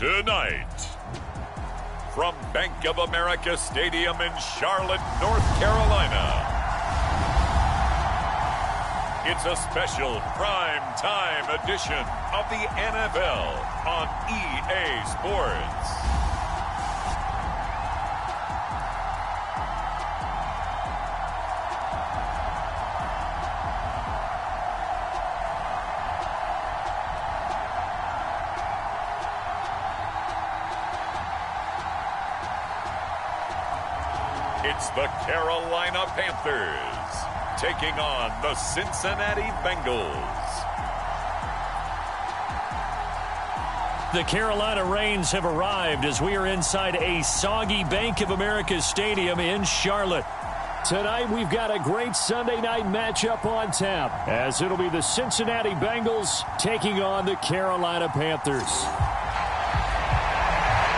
Tonight, from Bank of America Stadium in Charlotte, North Carolina, it's a special prime time edition of the NFL on EA Sports. It's the Carolina Panthers taking on the Cincinnati Bengals. The Carolina Rains have arrived as we are inside a soggy Bank of America Stadium in Charlotte. Tonight we've got a great Sunday night matchup on tap, as it'll be the Cincinnati Bengals taking on the Carolina Panthers.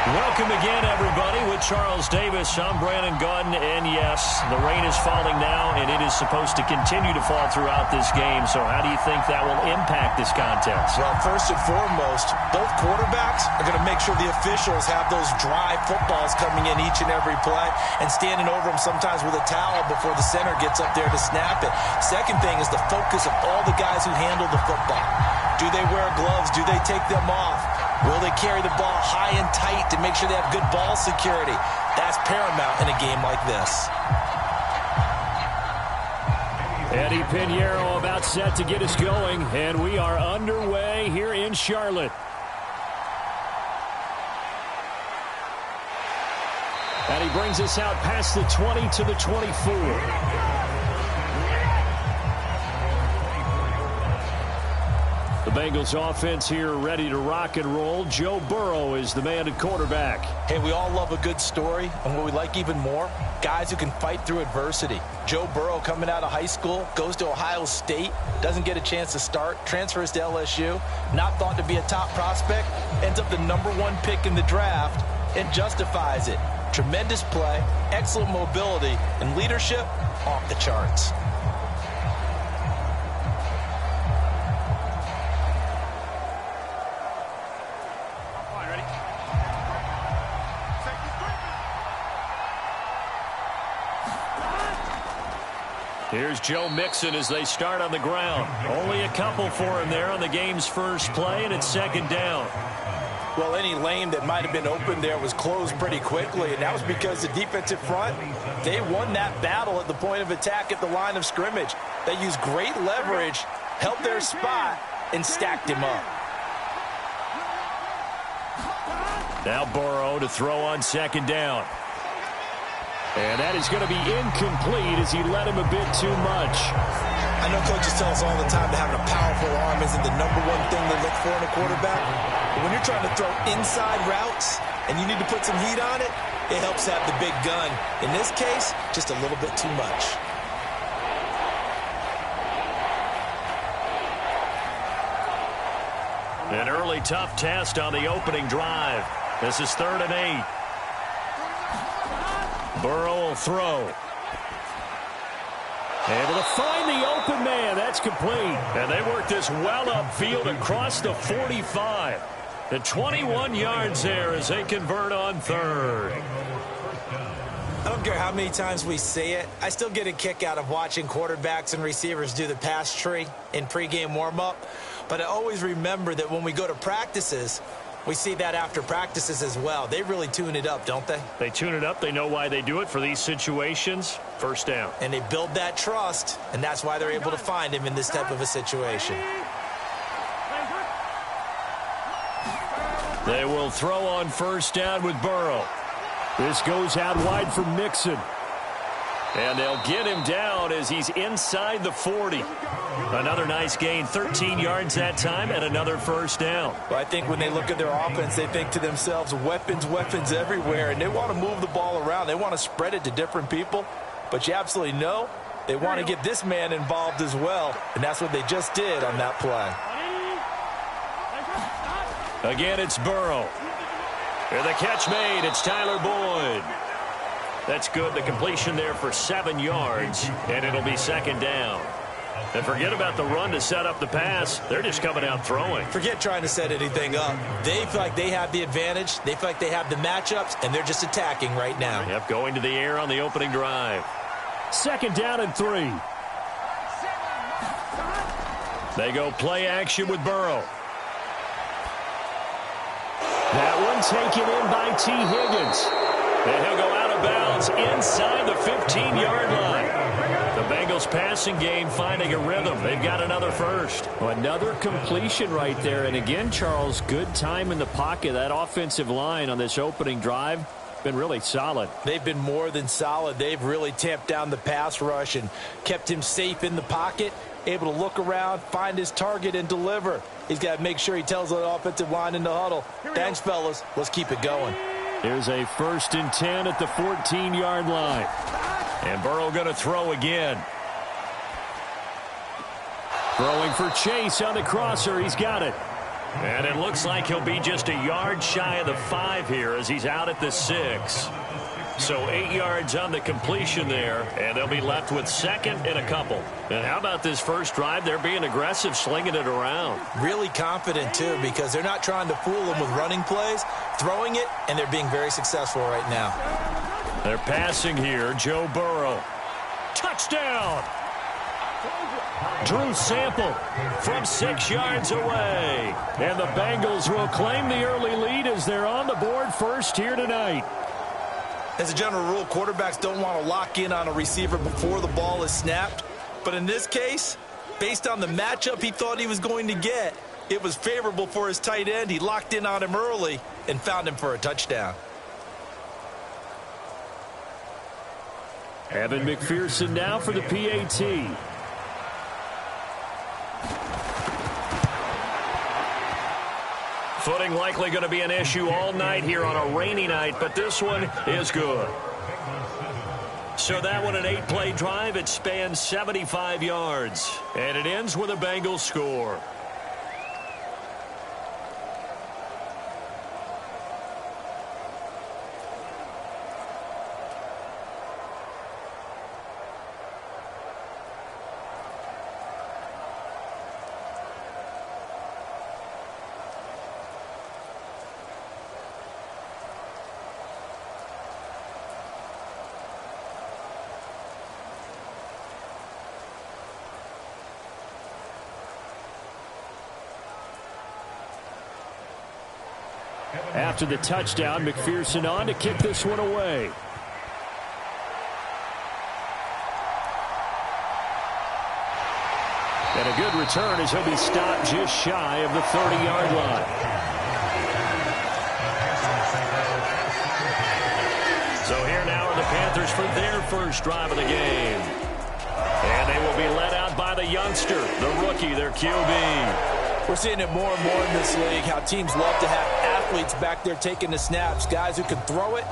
Welcome again, everybody, with Charles Davis. I'm Brandon Gaudin, and yes, the rain is falling now, and it is supposed to continue to fall throughout this game. So how do you think that will impact this contest? Well, first and foremost, both quarterbacks are going to make sure the officials have those dry footballs coming in each and every play and standing over them sometimes with a towel before the center gets up there to snap it. Second thing is the focus of all the guys who handle the football. Do they wear gloves? Do they take them off? Will they carry the ball high and tight to make sure they have good ball security? That's paramount in a game like this. Eddie Pinheiro about set to get us going, and we are underway here in Charlotte. And he brings us out past the 20 to the 24. The Bengals offense here ready to rock and roll. Joe Burrow is the man at quarterback. Hey, we all love a good story, and what we like even more, guys who can fight through adversity. Joe Burrow coming out of high school, goes to Ohio State, doesn't get a chance to start, transfers to LSU, not thought to be a top prospect, ends up the #1 pick in the draft, and justifies it. Tremendous play, excellent mobility, and leadership off the charts. Here's Joe Mixon as they start on the ground. Only a couple for him there on the game's first play, and it's second down. Well, any lane that might have been open there was closed pretty quickly, and that was because the defensive front, they won that battle at the point of attack at the line of scrimmage. They used great leverage, held their spot, and stacked him up. Now Burrow to throw on second down. And that is going to be incomplete as he led him a bit too much. I know coaches tell us all the time that having a powerful arm isn't the #1 thing they look for in a quarterback. But when you're trying to throw inside routes and you need to put some heat on it, it helps have the big gun. In this case, just a little bit too much. An early tough test on the opening drive. This is 3rd and 8. Burrow will throw. Able to find the open man. That's complete. And they work this well upfield across the 45. The 21 yards there as they convert on 3rd. I don't care how many times we say it, I still get a kick out of watching quarterbacks and receivers do the pass tree in pregame warm-up. But I always remember that when we go to practices, we see that after practices as well. They really tune it up, don't they? They tune it up. They know why they do it for these situations. First down. And they build that trust, and that's why they're able to find him in this type of a situation. They will throw on first down with Burrow. This goes out wide for Mixon. And they'll get him down as he's inside the 40. Another nice gain, 13 yards that time, and another first down. Well, I think when they look at their offense, they think to themselves, weapons, weapons everywhere, and they want to move the ball around. They want to spread it to different people, but you absolutely know they want to get this man involved as well, and that's what they just did on that play. Again, it's Burrow. And the catch made. It's Tyler Boyd. That's good. The completion there for 7 yards, and it'll be second down. And forget about the run to set up the pass. They're just coming out throwing. Forget trying to set anything up. They feel like they have the advantage. They feel like they have the matchups, and they're just attacking right now. Yep, going to the air on the opening drive. 2nd down and 3. They go play action with Burrow. That one taken in by T. Higgins. And he'll go out of bounds inside the 15-yard line. The Bengals passing game finding a rhythm. They've got another first. Another completion right there. And again, Charles, good time in the pocket. That offensive line on this opening drive been really solid. They've been more than solid. They've really tamped down the pass rush and kept him safe in the pocket, able to look around, find his target, and deliver. He's got to make sure he tells the offensive line in the huddle, thanks, fellas. Let's keep it going. Here's a 1st and 10 at the 14-yard line. And Burrow going to throw again. Throwing for Chase on the crosser. He's got it. And it looks like he'll be just a yard shy of the 5 here as he's out at the 6. So 8 yards on the completion there, and they'll be left with 2nd and a couple. And how about this first drive? They're being aggressive, slinging it around. Really confident, too, because they're not trying to fool them with running plays, throwing it, and they're being very successful right now. They're passing here. Joe Burrow. Touchdown! Drew Sample from 6 yards away. And the Bengals will claim the early lead as they're on the board first here tonight. As a general rule, quarterbacks don't want to lock in on a receiver before the ball is snapped. But in this case, based on the matchup he thought he was going to get, it was favorable for his tight end. He locked in on him early and found him for a touchdown. Evan McPherson now for the PAT. Footing likely going to be an issue all night here on a rainy night, but this one is good. So that one, an 8-play drive. It spans 75 yards, and it ends with a Bengals score. After the touchdown, McPherson on to kick this one away. And a good return as he'll be stopped just shy of the 30-yard line. So here now are the Panthers for their first drive of the game. And they will be led out by the youngster, the rookie, their QB. We're seeing it more and more in this league, how teams love to have athletes back there taking the snaps, guys who can throw it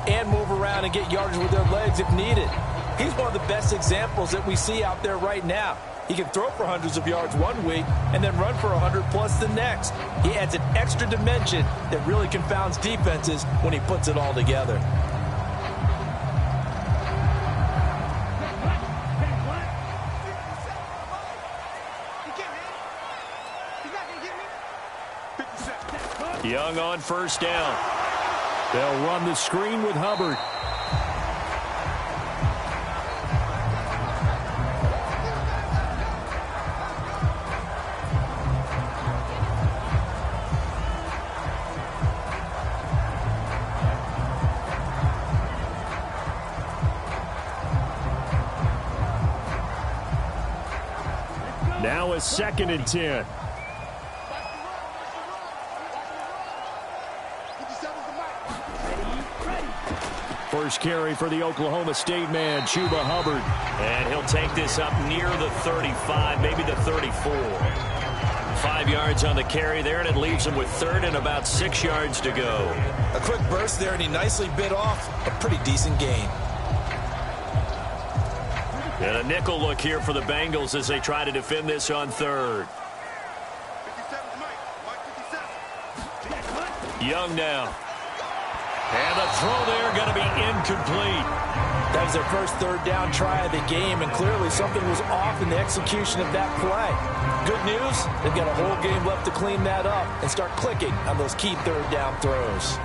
and move around and get yardage with their legs if needed. He's one of the best examples that we see out there right now. He can throw for hundreds of yards one week and then run for 100+ the next. He adds an extra dimension that really confounds defenses when he puts it all together. Young on first down. They'll run the screen with Hubbard. Now a 2nd and 10. First carry for the Oklahoma State man, Chuba Hubbard. And he'll take this up near the 35, maybe the 34. 5 yards on the carry there, and it leaves him with 3rd and about 6 yards to go. A quick burst there, and he nicely bit off a pretty decent gain. And a nickel look here for the Bengals as they try to defend this on 3rd. Young now. And the throw there going to be incomplete. That was their first third down try of the game, and clearly something was off in the execution of that play. Good news, they've got a whole game left to clean that up and start clicking on those key third down throws.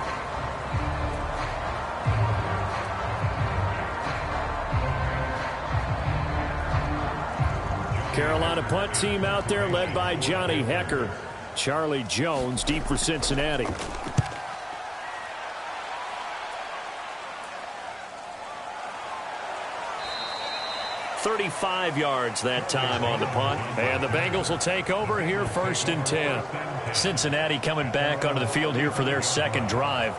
Carolina punt team out there led by Johnny Hecker. Charlie Jones deep for Cincinnati. 35 yards that time on the punt. And the Bengals will take over here 1st and 10. Cincinnati coming back onto the field here for their second drive.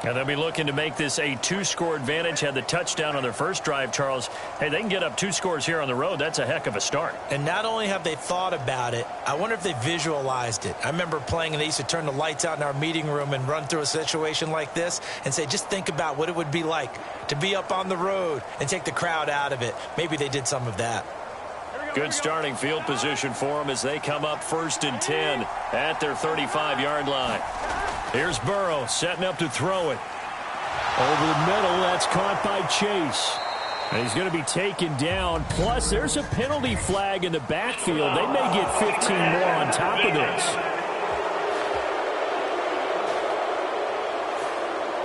And they'll be looking to make this a 2-score advantage. Had the touchdown on their first drive, Charles. Hey, they can get up 2 scores here on the road. That's a heck of a start. And not only have they thought about it, I wonder if they visualized it. I remember playing, and they used to turn the lights out in our meeting room and run through a situation like this and say, just think about what it would be like to be up on the road and take the crowd out of it. Maybe they did some of that. Good starting field position for them as they come up 1st and 10 at their 35-yard line. Here's Burrow setting up to throw it. Over the middle, that's caught by Chase. And he's going to be taken down. Plus, there's a penalty flag in the backfield. They may get 15 more on top of this.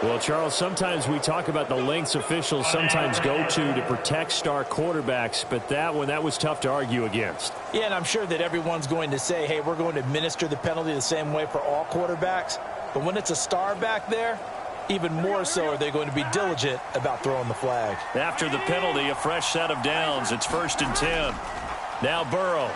Well, Charles, sometimes we talk about the lengths officials sometimes go to protect star quarterbacks, but that was tough to argue against. Yeah, and I'm sure that everyone's going to say, hey, we're going to administer the penalty the same way for all quarterbacks. But when it's a star back there, even more so are they going to be diligent about throwing the flag. After the penalty, a fresh set of downs. It's 1st and 10. Now Burrow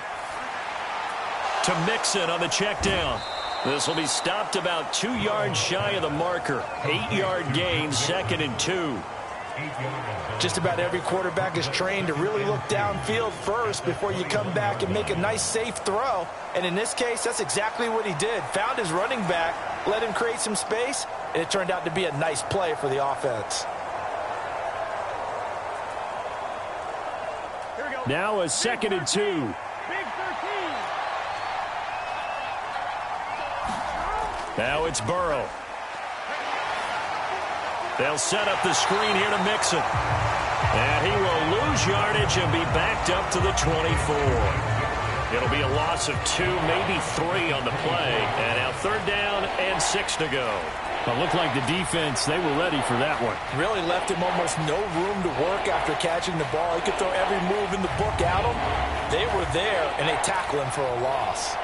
to Mixon on the check down. This will be stopped about 2 yards shy of the marker. 8-yard gain, 2nd and 2. Just about every quarterback is trained to really look downfield first before you come back and make a nice, safe throw. And in this case, that's exactly what he did. Found his running back, let him create some space, and it turned out to be a nice play for the offense. Now a 2nd and 2. Now it's Burrow. They'll set up the screen here to Mixon. And he will lose yardage and be backed up to the 24. It'll be a loss of 2, maybe 3 on the play. And now 3rd down and 6 to go. It looked like the defense, they were ready for that one. Really left him almost no room to work after catching the ball. He could throw every move in the book at him. They were there, and they tackle him for a loss.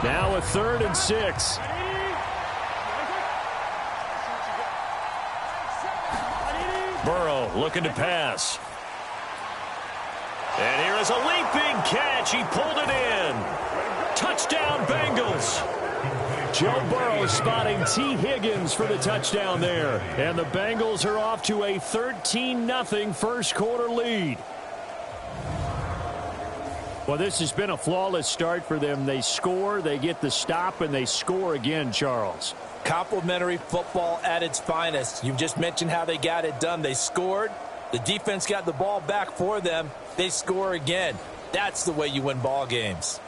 Now a 3rd and 6. Burrow looking to pass. And here is a leaping catch. He pulled it in. Touchdown, Bengals. Joe Burrow spotting T. Higgins for the touchdown there. And the Bengals are off to a 13-0 first quarter lead. Well, this has been a flawless start for them. They score, they get the stop, and they score again, Charles. Complimentary football at its finest. You've just mentioned how they got it done. They scored. The defense got the ball back for them. They score again. That's the way you win ball games.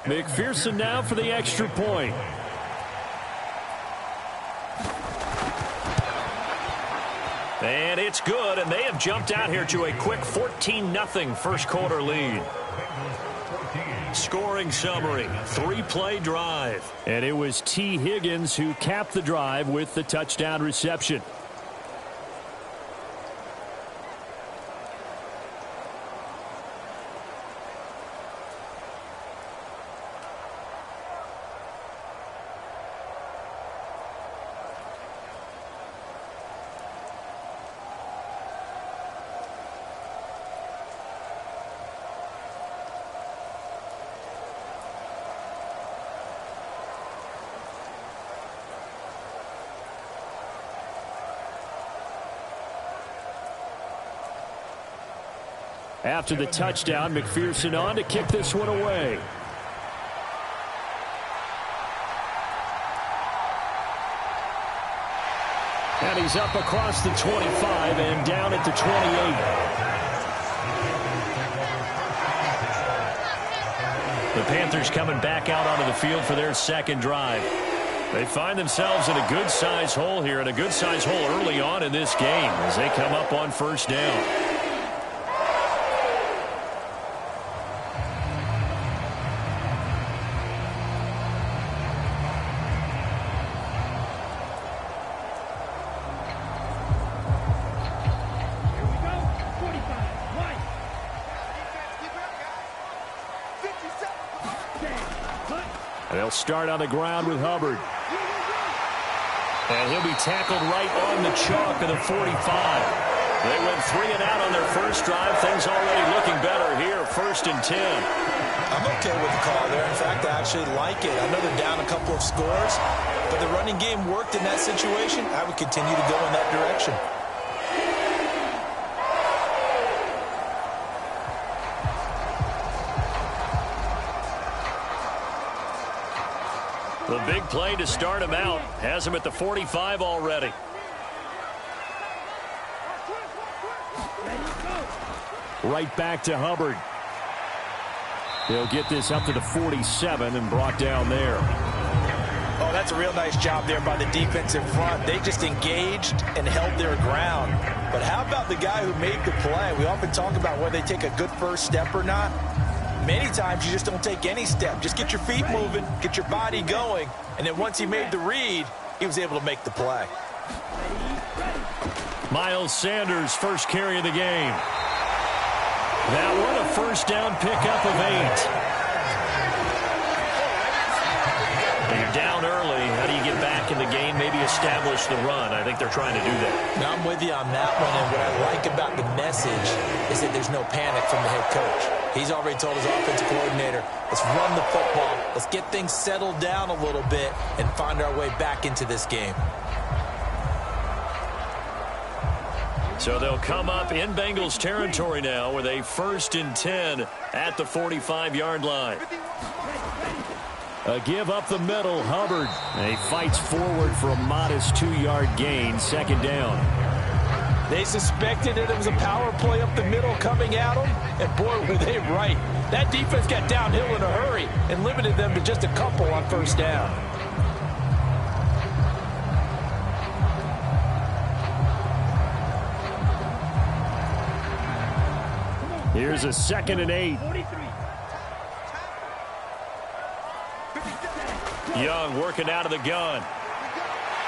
McPherson now for the extra point. And it's good, and they have jumped out here to a quick 14-0 first quarter lead. Scoring summary, 3-play drive. And it was T. Higgins who capped the drive with the touchdown reception. After the touchdown, McPherson on to kick this one away. And he's up across the 25 and down at the 28. The Panthers coming back out onto the field for their second drive. They find themselves in a good-sized hole here, and a good-sized hole early on in this game as they come up on first down. They'll start on the ground with Hubbard. And he'll be tackled right on the chalk of the 45. They went 3 and out on their first drive. Things already looking better here, 1st and 10. I'm okay with the call there. In fact, I actually like it. I know they're down a couple of scores, but the running game worked in that situation. I would continue to go in that direction. The big play to start him out has him at the 45 already. Right back to Hubbard. He'll get this up to the 47 and brought down there. Oh, that's a real nice job there by the defensive front. They just engaged and held their ground. But how about the guy who made the play? We often talk about whether they take a good first step or not. Many times you just don't take any step. Just get your feet moving, get your body going, and then once he made the read, he was able to make the play. Miles Sanders, first carry of the game. That one, a first down pickup of 8. You're down early. How do you get back in the game? Maybe establish the run. I think they're trying to do that. Now, I'm with you on that one, and what I like about the message is that there's no panic from the head coach. He's already told his offensive coordinator, let's run the football, let's get things settled down a little bit and find our way back into this game. So they'll come up in Bengals territory now with a 1st and 10 at the 45-yard line. A give up the middle, Hubbard. And he fights forward for a modest 2-yard gain, 2nd down. They suspected that it was a power play up the middle coming at them, and boy, were they right. That defense got downhill in a hurry and limited them to just a couple on first down. Here's a 2nd and 8. Young working out of the gun.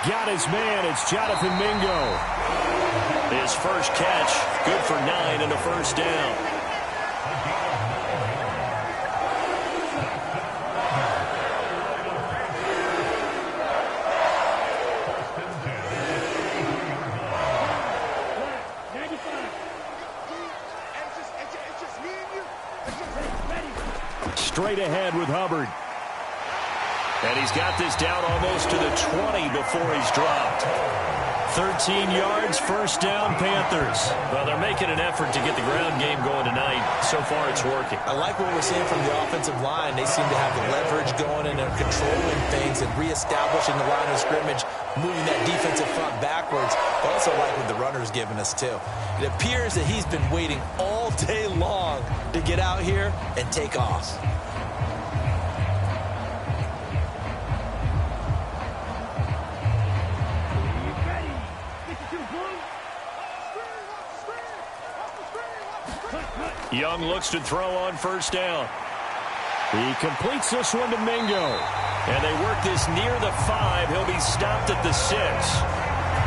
Got his man. It's Jonathan Mingo. His first catch, good for 9 and a first down. Straight ahead with Hubbard. And he's got this down almost to the 20 before he's dropped. 13 yards, first down, Panthers. Well, they're making an effort to get the ground game going tonight. So far, it's working. I like what we're seeing from the offensive line. They seem to have the leverage going and they're controlling things and reestablishing the line of scrimmage, moving that defensive front backwards. I also like what the runner's giving us, too. It appears that he's been waiting all day long to get out here and take off. Young looks to throw on first down. He completes this one to Mingo. And they work this near the 5. He'll be stopped at the 6.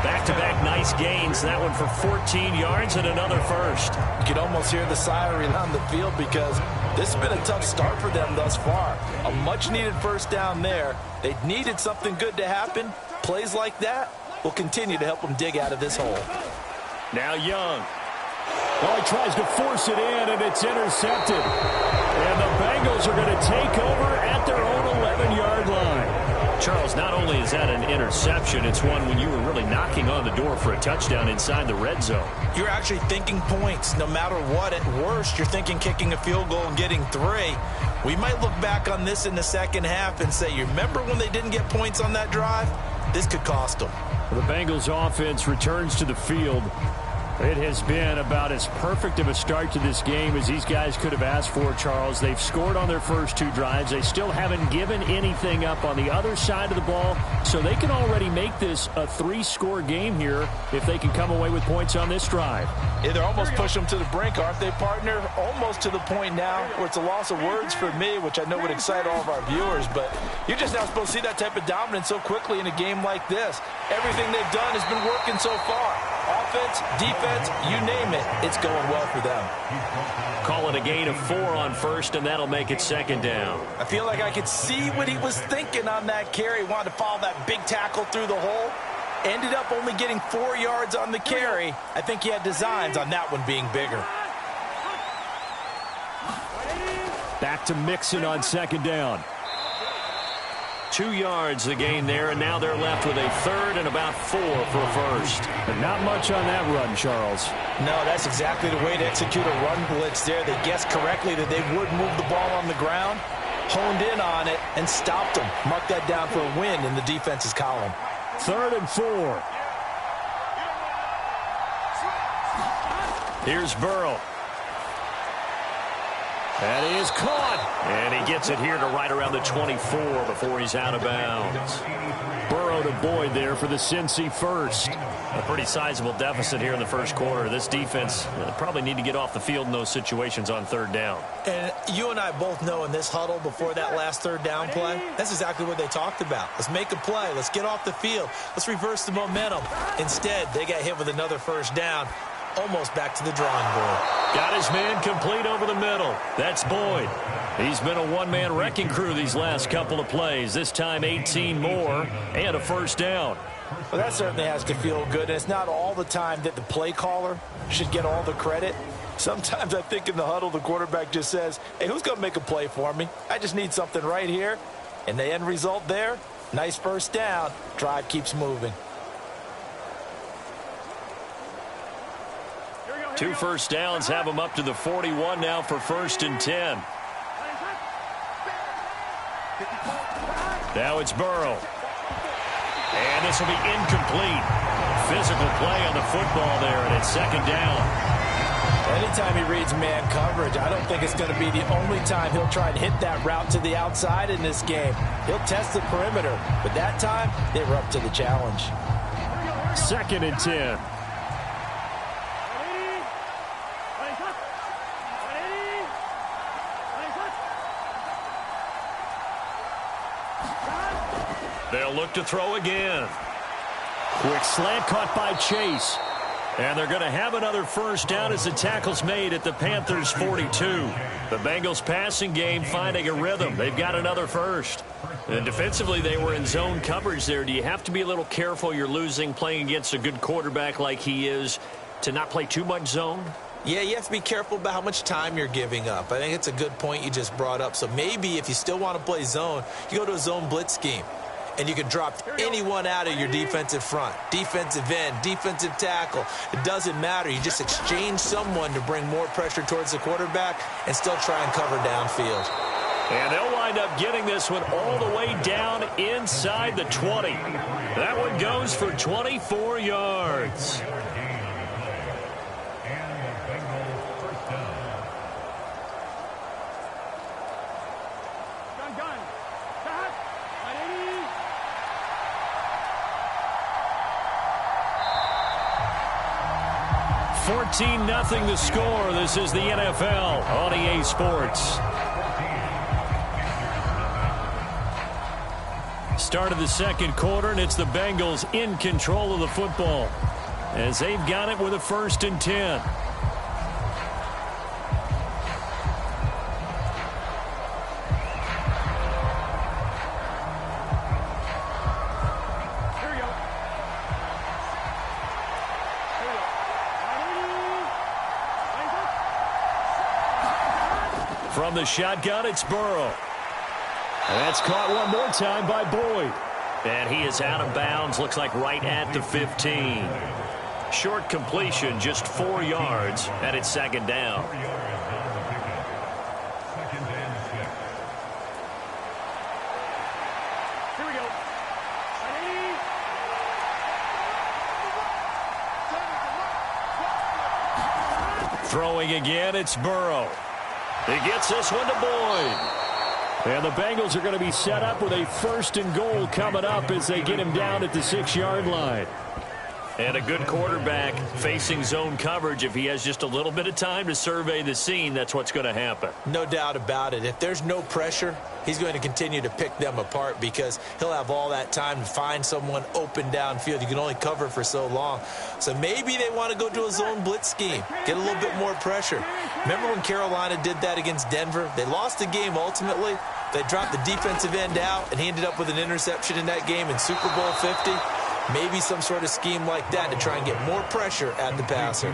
Back-to-back nice gains. That one for 14 yards and another first. You can almost hear the siren on the field because this has been a tough start for them thus far. A much-needed first down there. They needed something good to happen. Plays like that will continue to help them dig out of this hole. Now Young. Oh, he tries to force it in, and it's intercepted. And the Bengals are going to take over at their own 11-yard line. Charles, not only is that an interception, it's one when you were really knocking on the door for a touchdown inside the red zone. You're actually thinking points. No matter what, at worst, you're thinking kicking a field goal and getting 3. We might look back on this in the second half and say, you remember when they didn't get points on that drive? this could cost them. The Bengals offense returns to the field. It has been about as perfect of a start to this game as these guys could have asked for, Charles. They've scored on their first 2 drives. They still haven't given anything up on the other side of the ball, so they can already make this a 3-score game here if they can come away with points on this drive. Yeah, they're almost pushing them to the brink, aren't they, partner? Almost to the point now where it's a loss of words for me, which I know would excite all of our viewers, but you're just not supposed to see that type of dominance so quickly in a game like this. Everything they've done has been working so far. Offense, defense, you name it, it's going well for them. Call it a gain of 4 on first, and that'll make it 2nd down. I feel like I could see what he was thinking on that carry. Wanted to follow that big tackle through the hole. Ended up only getting 4 yards on the carry. I think he had designs on that one being bigger. Back to Mixon on 2nd down. 2 yards the gain there, and now they're left with a 3rd and about 4 for a first. But not much on that run, Charles. No, that's exactly the way to execute a run blitz there. They guessed correctly that they would move the ball on the ground, honed in on it, and stopped them. Mark that down for a win in the defense's column. 3rd and 4. Here's Burrow. That is caught. And he gets it here to right around the 24 before he's out of bounds. Burrow to Boyd there for the Cincy first. A pretty sizable deficit here in the first quarter. This defense probably need to get off the field in those situations on 3rd down. And you and I both know in this huddle before that last 3rd down play, that's exactly what they talked about. Let's make a play. Let's get off the field. Let's reverse the momentum. Instead, they got hit with another 1st down. Almost back to the drawing board. Got his man complete over the middle. That's Boyd. He's been a one-man wrecking crew these last couple of plays. This time 18 more and a 1st down. Well, that certainly has to feel good. And it's not all the time that the play caller should get all the credit. Sometimes I think in the huddle the quarterback just says, hey, who's going to make a play for me? I just need something right here. And the end result there, nice 1st down. Drive keeps moving. 2 first downs have him up to the 41 now for 1st and 10. Now it's Burrow. And this will be incomplete. Physical play on the football there, and it's 2nd down. Anytime he reads man coverage, I don't think it's going to be the only time he'll try and hit that route to the outside in this game. He'll test the perimeter, but that time they were up to the challenge. 2nd and 10. They'll look to throw again. Quick slant caught by Chase. And they're going to have another 1st down as the tackle's made at the Panthers' 42. The Bengals passing game finding a rhythm. They've got another 1st. And defensively, they were in zone coverage there. Do you have to be a little careful you're losing playing against a good quarterback like he is to not play too much zone? Yeah, you have to be careful about how much time you're giving up. I think it's a good point you just brought up. So maybe if you still want to play zone, you go to a zone blitz scheme. And you can drop anyone out of your defensive front, defensive end, defensive tackle. It doesn't matter. You just exchange someone to bring more pressure towards the quarterback and still try and cover downfield. And they'll wind up getting this one all the way down inside the 20. That one goes for 24 yards. $14-0 the score. This is the NFL on EA Sports. Start of the 2nd quarter, and it's the Bengals in control of the football as they've got it with a 1st and 10. From the shotgun, it's Burrow. And that's caught one more time by Boyd. And he is out of bounds, looks like right at the 15. Short completion, just 4 yards, and it's 2nd down. Throwing again, it's Burrow. He gets this one to Boyd. And the Bengals are going to be set up with a 1st and goal coming up as they get him down at the 6-yard line. And a good quarterback facing zone coverage. If he has just a little bit of time to survey the scene, that's what's going to happen. No doubt about it. If there's no pressure, he's going to continue to pick them apart because he'll have all that time to find someone open downfield. You can only cover for so long. So maybe they want to go to a zone blitz scheme, get a little bit more pressure. Remember when Carolina did that against Denver? They lost the game ultimately. They dropped the defensive end out, and he ended up with an interception in that game in Super Bowl 50. Maybe some sort of scheme like that to try and get more pressure at the passer.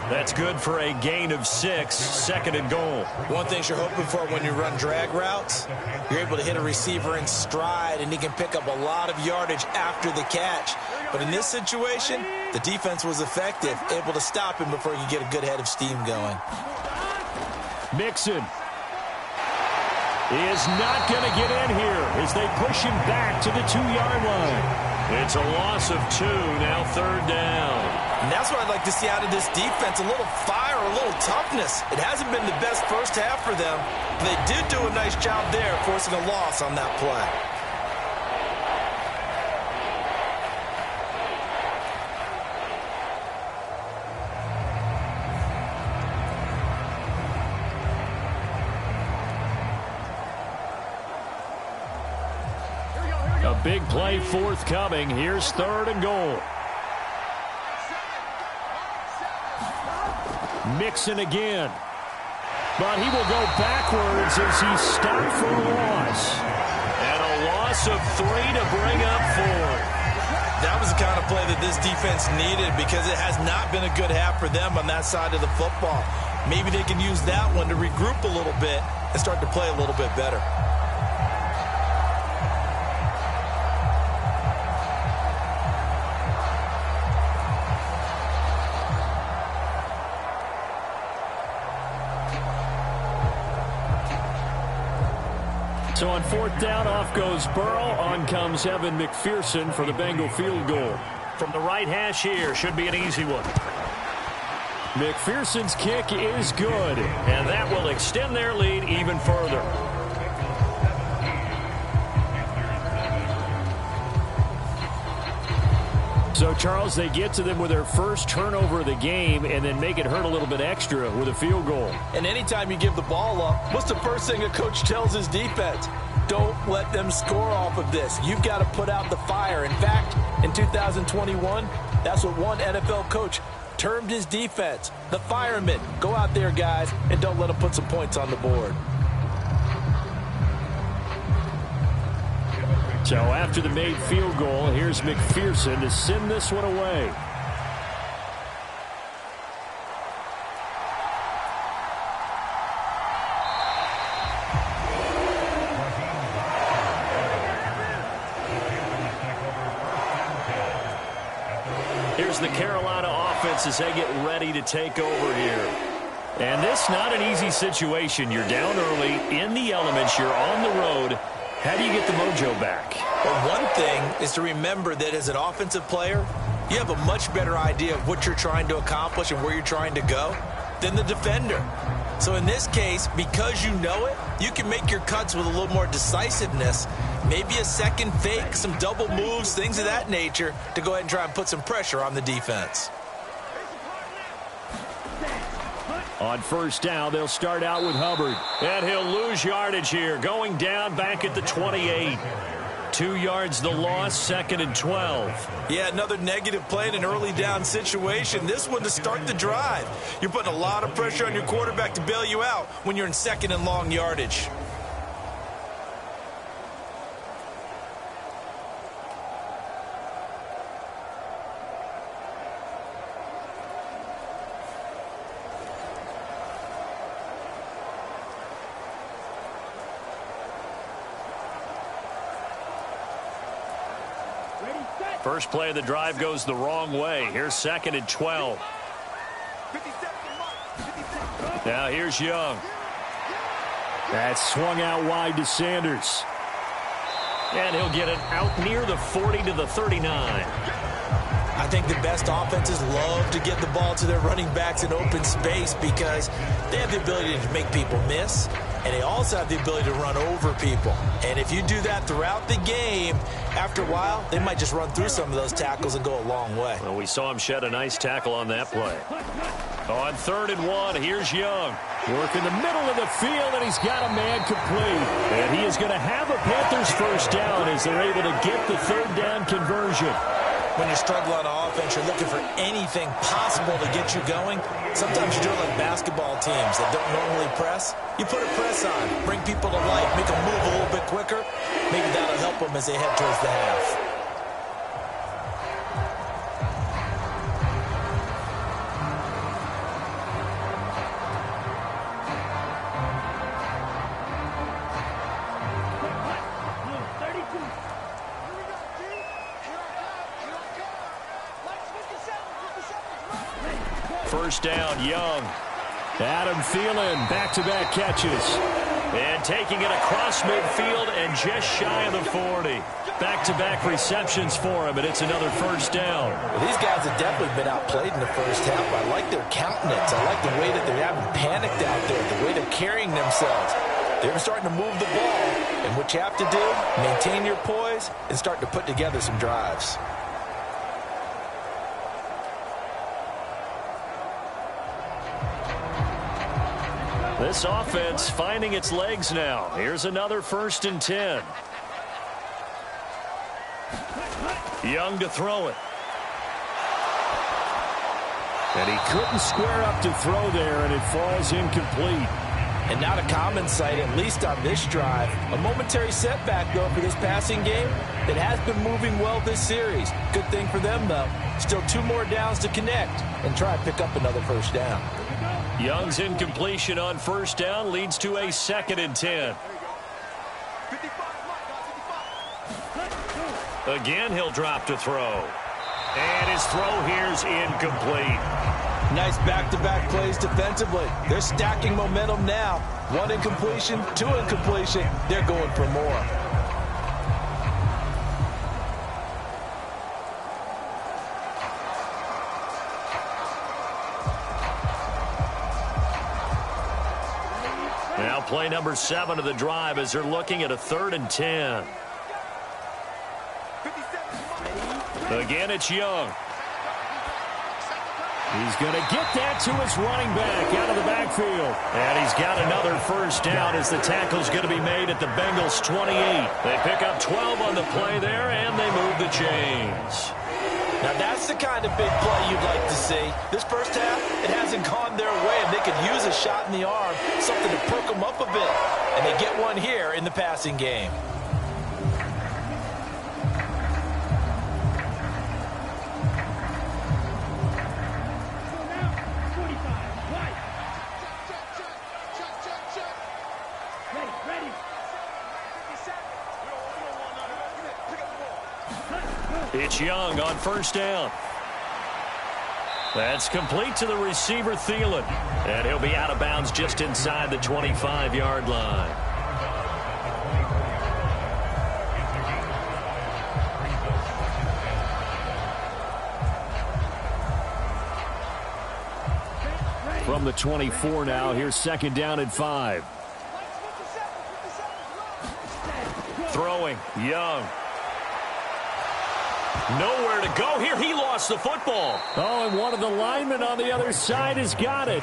That's good for a gain of 6, 2nd and goal. One thing you're hoping for when you run drag routes, you're able to hit a receiver in stride, and he can pick up a lot of yardage after the catch. But in this situation, the defense was effective, able to stop him before he could get a good head of steam going. Mixon is not going to get in here as they push him back to the 2-yard line. It's a loss of 2, now 3rd down. And that's what I'd like to see out of this defense, a little fire, a little toughness. It hasn't been the best first half for them, but they did do a nice job there forcing a loss on that play. A big play forthcoming. Here's 3rd and goal. Mixon again. But he will go backwards as he's stopped for a loss. And a loss of 3 to bring up 4. That was the kind of play that this defense needed because it has not been a good half for them on that side of the football. Maybe they can use that one to regroup a little bit and start to play a little bit better. So on 4th down, off goes Burrow. On comes Evan McPherson for the Bengal field goal. From the right hash here, should be an easy one. McPherson's kick is good, and that will extend their lead even further. So, Charles, they get to them with their first turnover of the game and then make it hurt a little bit extra with a field goal. And anytime you give the ball up, what's the first thing a coach tells his defense? Don't let them score off of this. You've got to put out the fire. In fact, in 2021, that's what one NFL coach termed his defense. The firemen. Go out there, guys, and don't let them put some points on the board. So after the made field goal, here's McPherson to send this one away. Here's the Carolina offense as they get ready to take over here. And this not an easy situation. You're down early, in the elements, you're on the road. How do you get the mojo back? Well, one thing is to remember that as an offensive player, you have a much better idea of what you're trying to accomplish and where you're trying to go than the defender. So in this case, because you know it, you can make your cuts with a little more decisiveness, maybe a second fake, some double moves, things of that nature, to go ahead and try and put some pressure on the defense. On 1st down, they'll start out with Hubbard. And he'll lose yardage here, going down back at the 28. 2 yards the loss, 2nd and 12. Yeah, another negative play in an early down situation. This one to start the drive. You're putting a lot of pressure on your quarterback to bail you out when you're in 2nd and long yardage. First play of the drive goes the wrong way. Here's 2nd and 12. Now here's Young. That's swung out wide to Sanders. And he'll get it out near the 40 to the 39. I think the best offenses love to get the ball to their running backs in open space because they have the ability to make people miss, and they also have the ability to run over people. And if you do that throughout the game, after a while, they might just run through some of those tackles and go a long way. Well, we saw him shed a nice tackle on that play. On 3rd and 1, here's Young. Work in the middle of the field, and he's got a man complete. And he is going to have a Panthers first down as they're able to get the 3rd down conversion. When you're struggling on offense, you're looking for anything possible to get you going. Sometimes you do it like basketball teams that don't normally press. You put a press on, bring people to life, make them move a little bit quicker. Maybe that'll help them as they head towards the half. First down, Young. Adam Thielen, back-to-back catches. And taking it across midfield and just shy of the 40. Back-to-back receptions for him, and it's another first down. Well, these guys have definitely been outplayed in the first half. I like their countenance. I like the way that they haven't panicked out there, the way they're carrying themselves. They're starting to move the ball, and what you have to do, maintain your poise and start to put together some drives. This offense finding its legs now. Here's another 1st and 10. Young to throw it. And he couldn't square up to throw there, and it falls incomplete. And not a common sight, at least on this drive. A momentary setback, though, for this passing game that has been moving well this series. Good thing for them, though. Still 2 more downs to connect and try to pick up another first down. Young's incompletion on 1st down leads to a 2nd and 10. Again, he'll drop to throw. And his throw here's incomplete. Nice back-to-back plays defensively. They're stacking momentum now. 1 incompletion, 2 incompletion. They're going for more. Now play number 7 of the drive as they're looking at a 3rd and 10. Again, it's Young. He's going to get that to his running back out of the backfield. And he's got another first down as the tackle's going to be made at the Bengals 28. They pick up 12 on the play there, and they move the chains. Now that's the kind of big play you'd like to see. This first half, it hasn't gone their way, and they could use a shot in the arm, something to perk them up a bit. And they get one here in the passing game. It's Young on 1st down. That's complete to the receiver, Thielen. And he'll be out of bounds just inside the 25-yard line. From the 24 now, here's 2nd down and 5. Throwing, Young. Nowhere to go here. He lost the football. Oh, and one of the linemen on the other side has got it.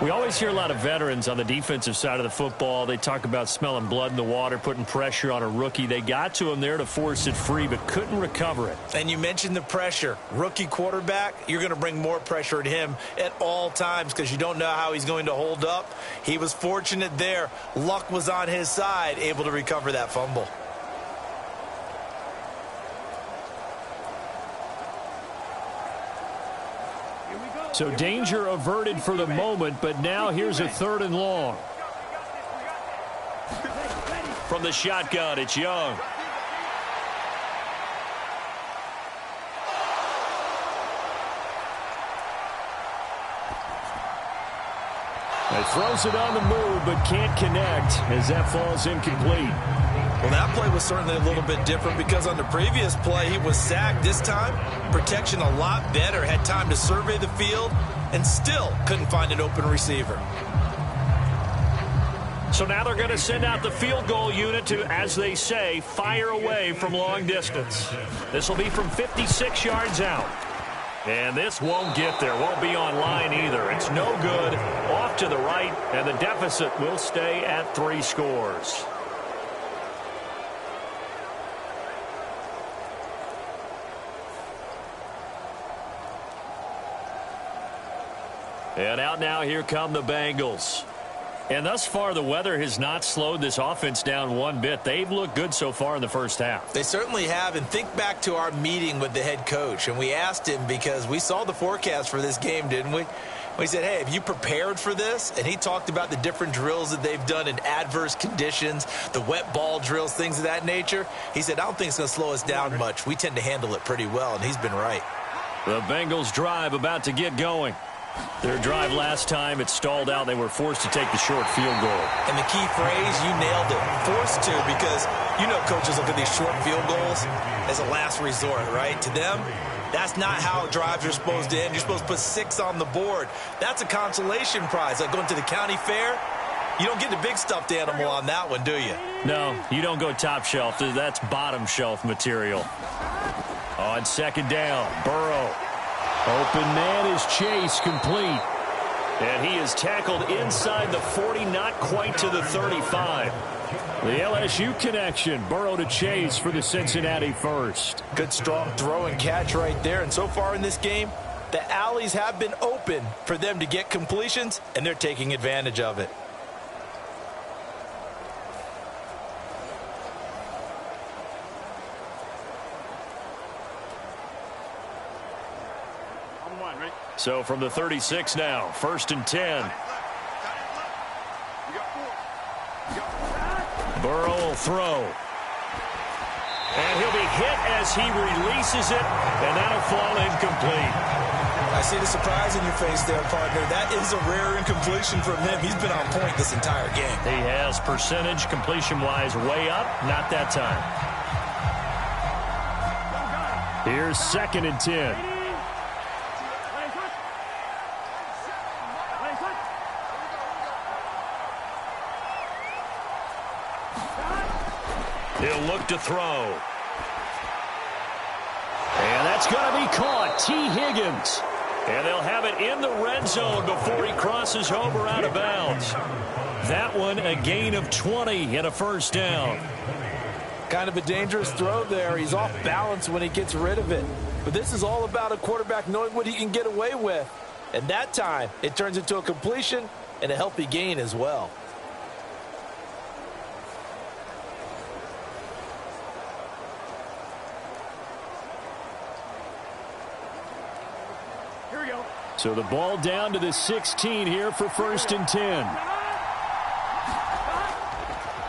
We always hear a lot of veterans on the defensive side of the football. They talk about smelling blood in the water, putting pressure on a rookie. They got to him there to force it free, but couldn't recover it. And you mentioned the pressure. Rookie quarterback, you're going to bring more pressure at him at all times because you don't know how he's going to hold up. He was fortunate there. Luck was on his side, able to recover that fumble. So danger averted for the moment, but now here's a 3rd and long. From the shotgun, it's Young. He throws it on the move, but can't connect as that falls incomplete. Well, that play was certainly a little bit different because on the previous play, he was sacked. This time, protection a lot better. Had time to survey the field and still couldn't find an open receiver. So now they're going to send out the field goal unit to, as they say, fire away from long distance. This will be from 56 yards out. And this won't get there. Won't be on line either. It's no good. Off to the right, and the deficit will stay at 3 scores. And out now, here come the Bengals. And thus far, the weather has not slowed this offense down one bit. They've looked good so far in the first half. They certainly have. And think back to our meeting with the head coach. And we asked him because we saw the forecast for this game, didn't we? We said, hey, have you prepared for this? And he talked about the different drills that they've done in adverse conditions, the wet ball drills, things of that nature. He said, I don't think it's going to slow us down much. We tend to handle it pretty well, and he's been right. The Bengals drive about to get going. Their drive last time, it stalled out. They were forced to take the short field goal. And the key phrase, you nailed it, forced to, because you know coaches look at these short field goals as a last resort, right? To them, that's not how drives are supposed to end. You're supposed to put 6 on the board. That's a consolation prize. Like going to the county fair, you don't get the big stuffed animal on that one, do you? No, you don't go top shelf. That's bottom shelf material. On second down, Burrow. Open man is Chase, complete. And he is tackled inside the 40, not quite to the 35. The LSU connection, Burrow to Chase for the Cincinnati first. Good strong throw and catch right there. And so far in this game, the alleys have been open for them to get completions, and they're taking advantage of it. So from the 36 now, 1st and 10. Burrow will throw. And he'll be hit as he releases it, and that'll fall incomplete. I see the surprise in your face there, partner. That is a rare incompletion from him. He's been on point this entire game. He has percentage completion-wise way up, not that time. Here's 2nd and 10. He'll look to throw. And that's going to be caught. T. Higgins. And they'll have it in the red zone before he crosses over out of bounds. That one a gain of 20 and a first down. Kind of a dangerous throw there. He's off balance when he gets rid of it. But this is all about a quarterback knowing what he can get away with. And that time, it turns into a completion and a healthy gain as well. So the ball down to the 16 here for 1st and 10.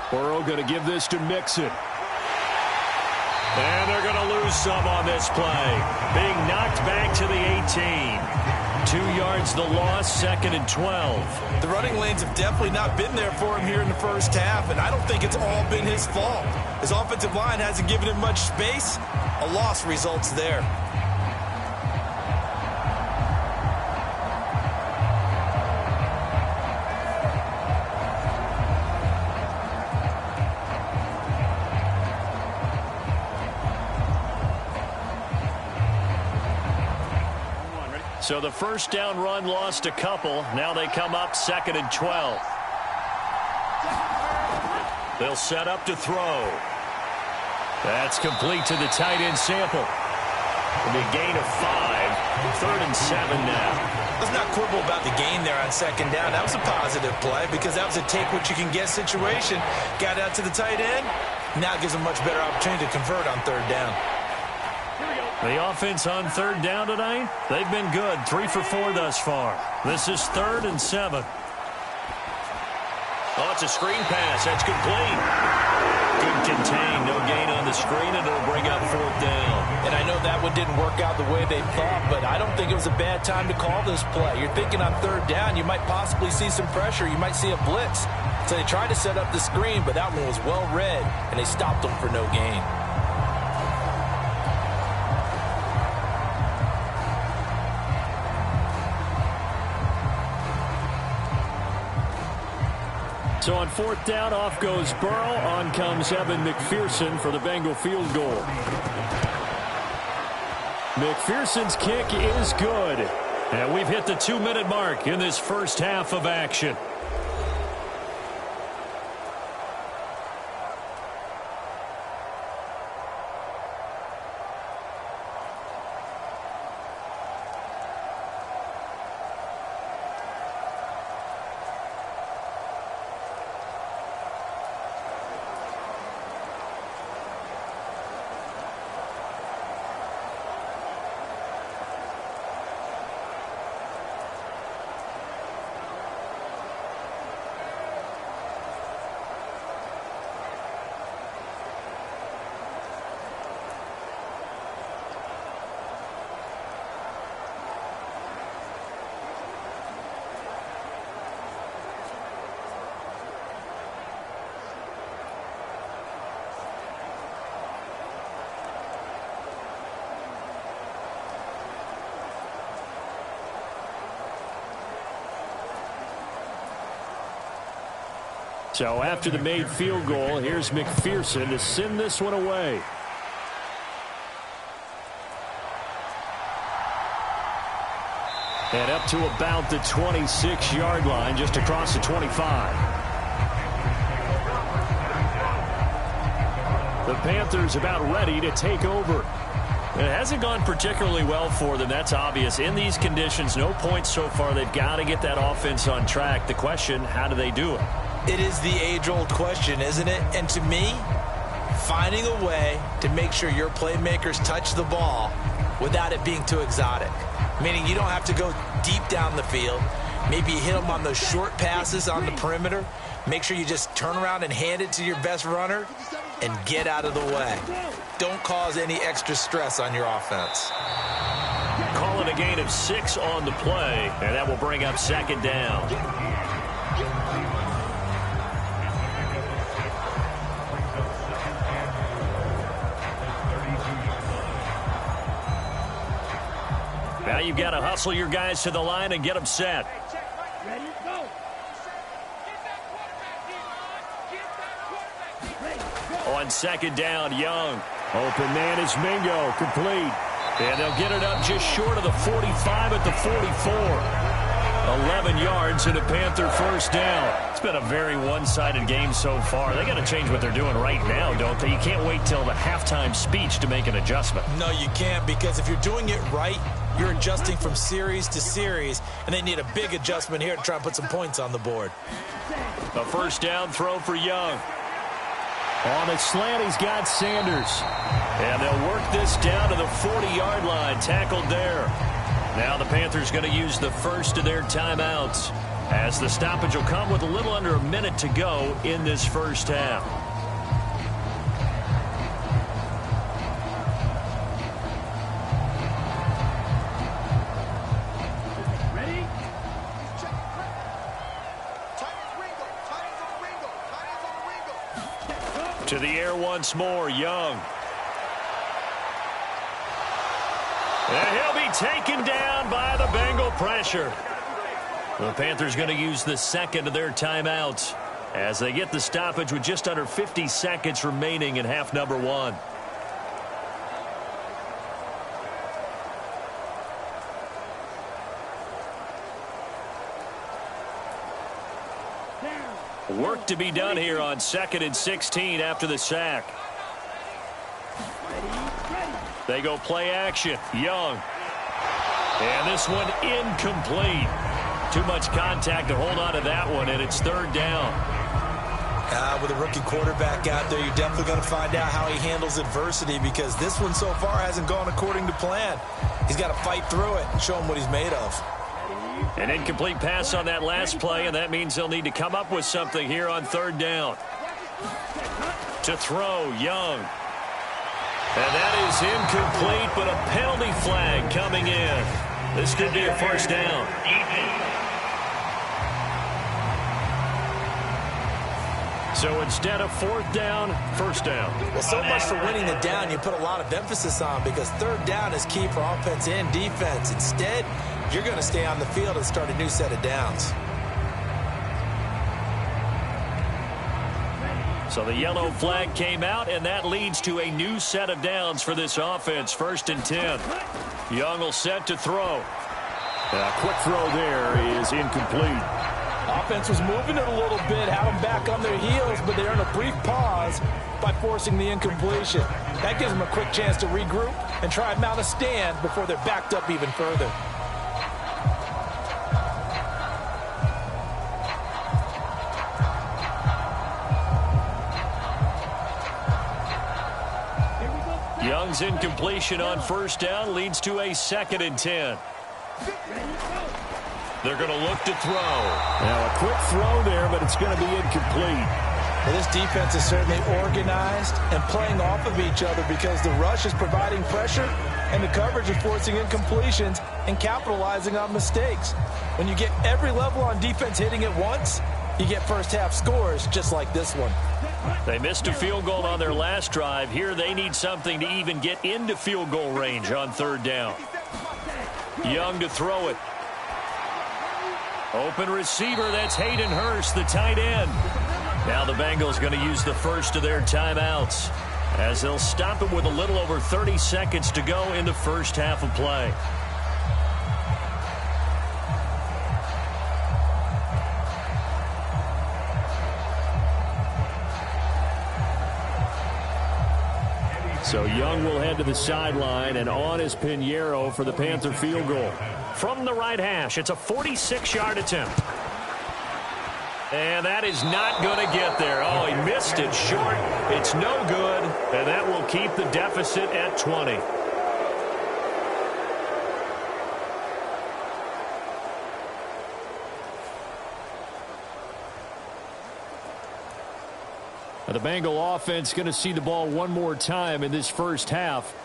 Burrow going to give this to Mixon. And they're going to lose some on this play. Being knocked back to the 18. 2 yards the loss, 2nd and 12. The running lanes have definitely not been there for him here in the first half, and I don't think it's all been his fault. His offensive line hasn't given him much space. A loss results there. So the first down run lost a couple. Now they come up 2nd and 12. They'll set up to throw. That's complete to the tight end Sample. It'll be a gain of 5. 3rd and 7 now. Let's not quibble about the gain there on 2nd down. That was a positive play because that was a take-what-you-can-get situation. Got out to the tight end. Now gives him much better opportunity to convert on 3rd down. The offense on 3rd down tonight, they've been good. 3 for 4 thus far. This is 3rd and 7. Oh, it's a screen pass. That's complete. Good contain. No gain on the screen, and it'll bring up 4th down. And I know that one didn't work out the way they thought, but I don't think it was a bad time to call this play. You're thinking on third down, you might possibly see some pressure. You might see a blitz. So they tried to set up the screen, but that one was well read, and they stopped them for no gain. So on fourth down, off goes Burrow. On comes Evan McPherson for the Bengal field goal. McPherson's kick is good. And we've hit the 2-minute mark in this first half of action. So after the made field goal, here's McPherson to send this one away. And up to about the 26-yard line, just across the 25. The Panthers about ready to take over. It hasn't gone particularly well for them. That's obvious. In these conditions, no points so far. They've got to get that offense on track. The question, how do they do it? It is the age-old question, isn't it? And to me, finding a way to make sure your playmakers touch the ball without it being too exotic. Meaning you don't have to go deep down the field. Maybe you hit them on those short passes on the perimeter. Make sure you just turn around and hand it to your best runner and get out of the way. Don't cause any extra stress on your offense. Calling a gain of 6 on the play, and that will bring up second down. Now you've got to hustle your guys to the line and get them set. On second down, Young. Open man is Mingo, complete. And they'll get it up just short of the 45 at the 44. 11 yards and a Panther first down. It's been a very one-sided game so far. They got to change what they're doing right now, don't they? You can't wait till the halftime speech to make an adjustment. No, you can't, because if you're doing it right, you're adjusting from series to series, and they need a big adjustment here to try and put some points on the board. A first down throw for Young. On a slant, he's got Sanders. And they'll work this down to the 40-yard line, tackled there. Now the Panthers going to use the first of their timeouts, as the stoppage will come with a little under a minute to go in this first half. To the air once more, Young. And he'll be taken down by the Bengal pressure. The Panthers going to use the second of their timeouts as they get the stoppage with just under 50 seconds remaining in half number 1. Work to be done here on 2nd and 16 after the sack. They go play action. Young. And this one incomplete. Too much contact to hold on to that one, and it's third down. With a rookie quarterback out there, you're definitely going to find out how he handles adversity, because this one so far hasn't gone according to plan. He's got to fight through it and show him what he's made of. An incomplete pass on that last play, and that means they'll need to come up with something here on third down. To throw, Young. And that is incomplete, but a penalty flag coming in. This could be a first down. So instead of fourth down, first down. Well, so much for winning the down you put a lot of emphasis on, because third down is key for offense and defense. Instead, you're going to stay on the field and start a new set of downs. So the yellow flag came out, and that leads to a new set of downs for this offense. 1st and 10. Young will set to throw. A quick throw there is incomplete. Offense was moving it a little bit, had them back on their heels, but they're in a brief pause by forcing the incompletion. That gives them a quick chance to regroup and try and mount a stand before they're backed up even further. Young's incompletion on first down leads to a 2nd and 10. They're going to look to throw. Now a quick throw there, but it's going to be incomplete. Well, this defense is certainly organized and playing off of each other, because the rush is providing pressure and the coverage is forcing incompletions and capitalizing on mistakes. When you get every level on defense hitting at once, you get first half scores just like this one. They missed a field goal on their last drive. Here they need something to even get into field goal range on third down. Young to throw it. Open receiver, that's Hayden Hurst, the tight end. Now the Bengals going to use the first of their timeouts, as they'll stop it with a little over 30 seconds to go in the first half of play. So Young will head to the sideline, and on is Pinheiro for the Panther field goal. From the right hash, it's a 46-yard attempt. And that is not going to get there. Oh, he missed it short. It's no good, and that will keep the deficit at 20. The Bengal offense going to see the ball one more time in this first half.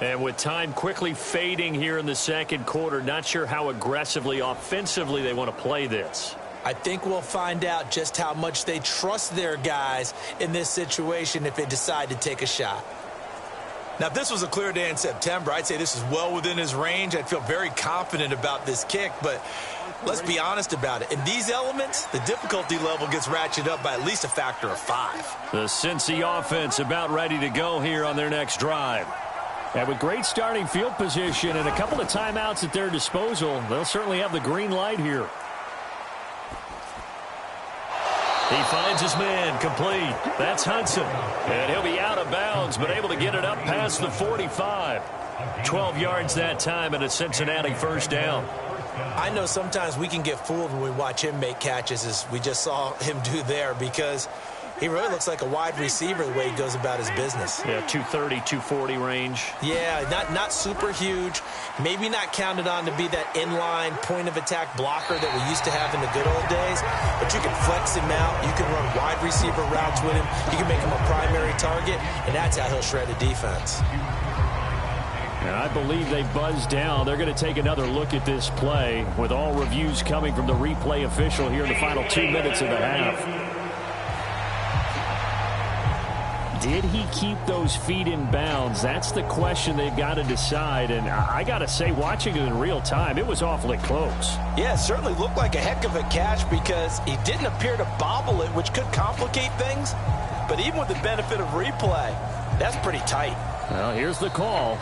And with time quickly fading here in the second quarter, not sure how aggressively, offensively they want to play this. I think we'll find out just how much they trust their guys in this situation if they decide to take a shot. Now, if this was a clear day in September, I'd say this is well within his range. I'd feel very confident about this kick, but let's be honest about it. In these elements, the difficulty level gets ratcheted up by at least a factor of 5. The Cincy offense about ready to go here on their next drive. And with great starting field position and a couple of timeouts at their disposal, they'll certainly have the green light here. He finds his man, complete. That's Hudson. And he'll be out of bounds, but able to get it up past the 45. 12 yards that time and a Cincinnati first down. I know sometimes we can get fooled when we watch him make catches, as we just saw him do there, because he really looks like a wide receiver the way he goes about his business. Yeah, 230, 240 range. Yeah, not super huge. Maybe not counted on to be that inline point-of-attack blocker that we used to have in the good old days. But you can flex him out. You can run wide receiver routes with him. You can make him a primary target, and that's how he'll shred a defense. And I believe they buzzed down. They're going to take another look at this play, with all reviews coming from the replay official here in the final 2 minutes of the half. Did he keep those feet in bounds? That's the question they've got to decide. And I got to say, watching it in real time, it was awfully close. Yeah, it certainly looked like a heck of a catch, because he didn't appear to bobble it, which could complicate things. But even with the benefit of replay, that's pretty tight. Well, here's the call.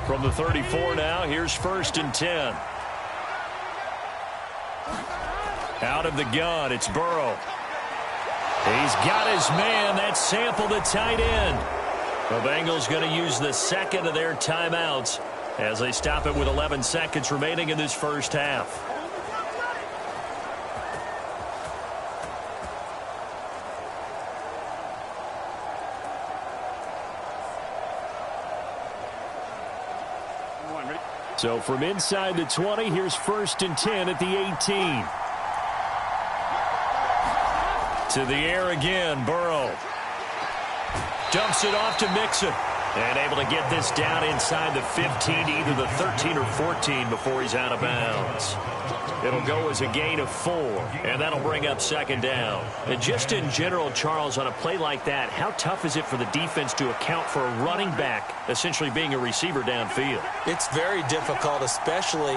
From the 34 now, here's 1st and 10. Out of the gun, it's Burrow. He's got his man. That's Sample, the tight end. The Bengals going to use the second of their timeouts as they stop it with 11 seconds remaining in this first half. So from inside the 20, here's 1st and 10 at the 18. To the air again, Burrow. Dumps it off to Mixon. And able to get this down inside the 15 to either the 13 or 14 before he's out of bounds. It'll go as a gain of 4, and that'll bring up 2nd down. And just in general, Charles, on a play like that, how tough is it for the defense to account for a running back essentially being a receiver downfield? It's very difficult, especially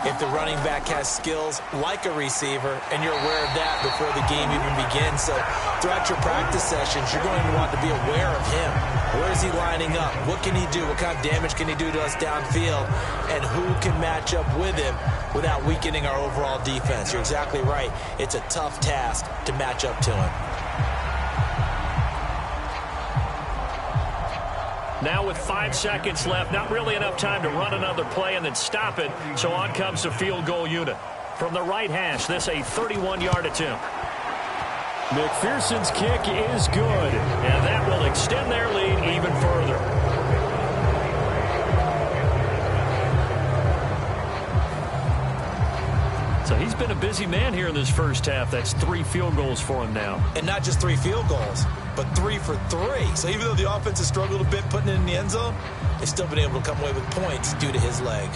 if the running back has skills like a receiver, and you're aware of that before the game even begins. So throughout your practice sessions, you're going to want to be aware of him. Where is he lining up? What can he do? What kind of damage can he do to us downfield? And who can match up with him without weakening our overall defense? You're exactly right. It's a tough task to match up to him. Now with 5 seconds left, not really enough time to run another play and then stop it. So on comes the field goal unit. From the right hash, this a 31-yard attempt. McPherson's kick is good, and that will extend their lead even further. So he's been a busy man here in this first half. That's 3 field goals for him now. And not just 3 field goals, but 3 for 3. So even though the offense has struggled a bit putting it in the end zone, they've still been able to come away with points due to his leg.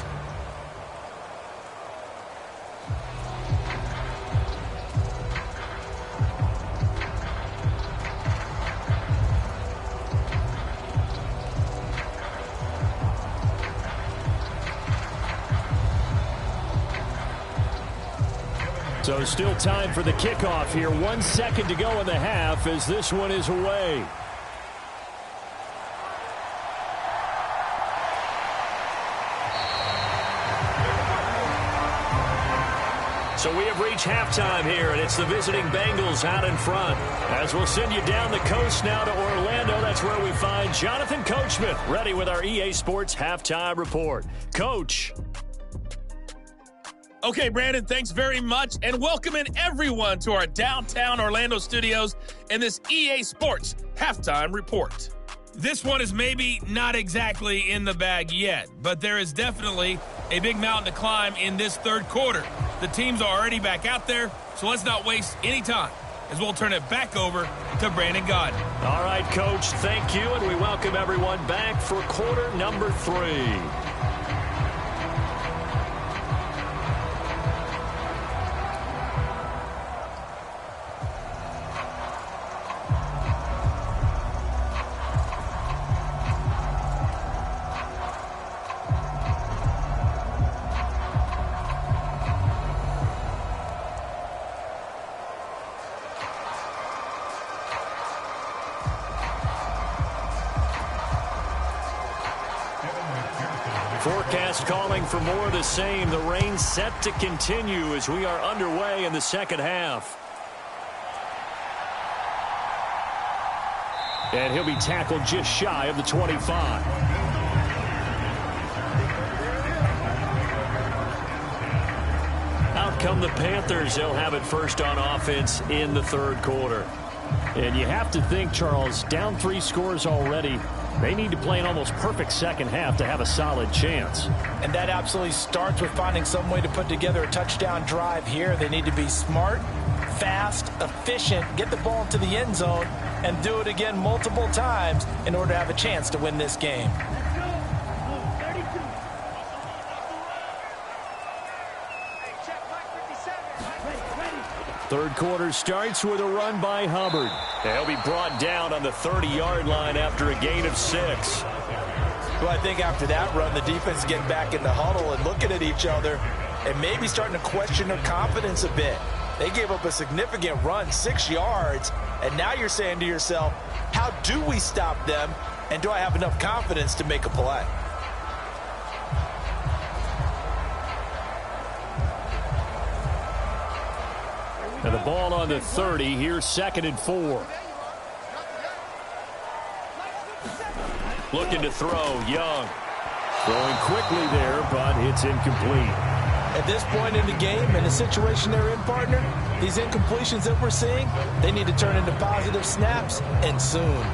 So still time for the kickoff here. 1 second to go in the half as this one is away. So we have reached halftime here, and it's the visiting Bengals out in front. As we'll send you down the coast now to Orlando, that's where we find Jonathan Coachman, ready with our EA Sports Halftime Report. Coach. Okay, Brandon, thanks very much, and welcome in everyone to our downtown Orlando studios and this EA Sports Halftime Report. This one is maybe not exactly in the bag yet, but there is definitely a big mountain to climb in this third quarter. The teams are already back out there, so let's not waste any time as we'll turn it back over to Brandon Gaudin. All right, Coach, thank you, and we welcome everyone back for quarter number 3. Forecast calling for more of the same. The rain set to continue as we are underway in the second half. And he'll be tackled just shy of the 25. Out come the Panthers. They'll have it first on offense in the third quarter. And you have to think, Charles, down 3 scores already. They need to play an almost perfect second half to have a solid chance. And that absolutely starts with finding some way to put together a touchdown drive here. They need to be smart, fast, efficient, get the ball into the end zone, and do it again multiple times in order to have a chance to win this game. Third quarter starts with a run by Hubbard. They'll be brought down on the 30-yard line after a gain of 6. Well, I think after that run, the defense getting back in the huddle and looking at each other and maybe starting to question their confidence a bit. They gave up a significant run, 6 yards, and now you're saying to yourself, how do we stop them, and do I have enough confidence to make a play? And the ball on the 30. Here's 2nd and 4. Looking to throw, Young. Throwing quickly there, but it's incomplete. At this point in the game, in the situation they're in, partner, these incompletions that we're seeing, they need to turn into positive snaps, and soon.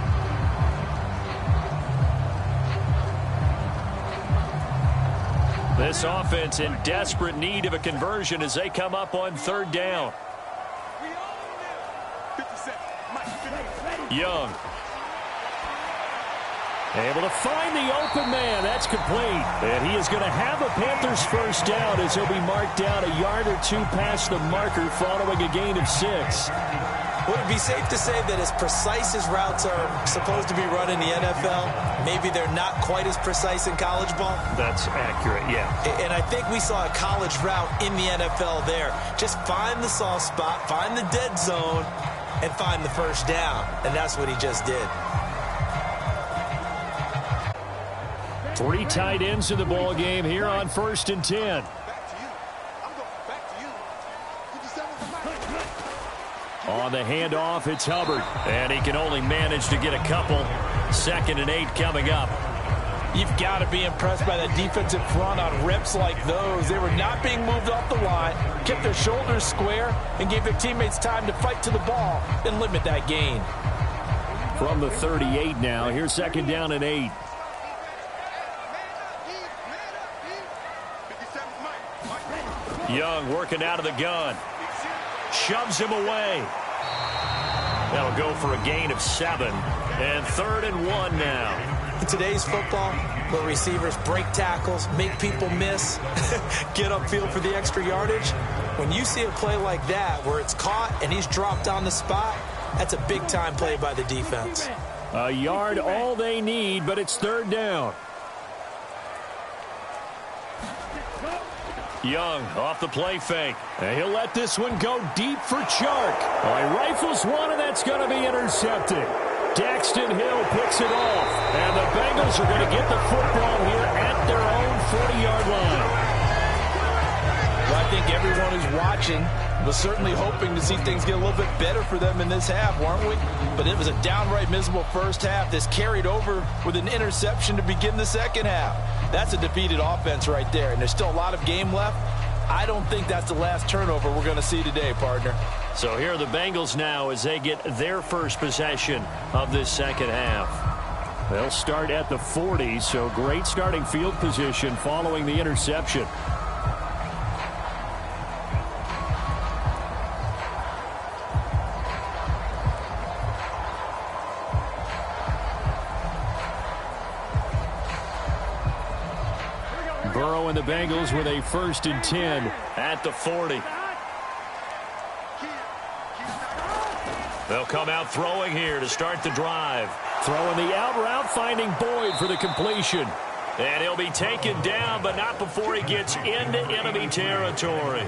This offense in desperate need of a conversion as they come up on third down. Young. Able to find the open man. That's complete. And he is going to have a Panthers first down as he'll be marked down a yard or two past the marker following a gain of 6. Would it be safe to say that as precise as routes are supposed to be run in the NFL, maybe they're not quite as precise in college ball? That's accurate, yeah. And I think we saw a college route in the NFL there. Just find the soft spot, find the dead zone, and find the first down. And that's what he just did. 3 tight ends in the ball game here on 1st and 10. On the handoff, it's Hubbard. And he can only manage to get a couple. 2nd and 8 coming up. You've got to be impressed by the defensive front on reps like those. They were not being moved off the line, kept their shoulders square, and gave their teammates time to fight to the ball and limit that gain. From the 38 now, here's 2nd down and 8. Young working out of the gun. Shoves him away. That'll go for a gain of 7. And 3rd and 1 now. In today's football, where receivers break tackles, make people miss, get upfield for the extra yardage, when you see a play like that where it's caught and he's dropped on the spot, that's a big-time play by the defense. A yard all they need, but it's 3rd down. Young off the play fake. And he'll let this one go deep for Chark. He rifles one, and that's going to be intercepted. Daxton Hill picks it off. And the Bengals are going to get the football here at their own 40-yard line. Well, I think everyone who's watching was certainly hoping to see things get a little bit better for them in this half, weren't we? But it was a downright miserable first half. This carried over with an interception to begin the second half. That's a defeated offense right there, and there's still a lot of game left. I don't think that's the last turnover we're going to see today, partner. So here are the Bengals now as they get their first possession of this second half. They'll start at the 40, so great starting field position following the interception. Burrow and the Bengals with a 1st and 10 at the 40. They'll come out throwing here to start the drive. Throwing the out route, finding Boyd for the completion. And he'll be taken down, but not before he gets into enemy territory.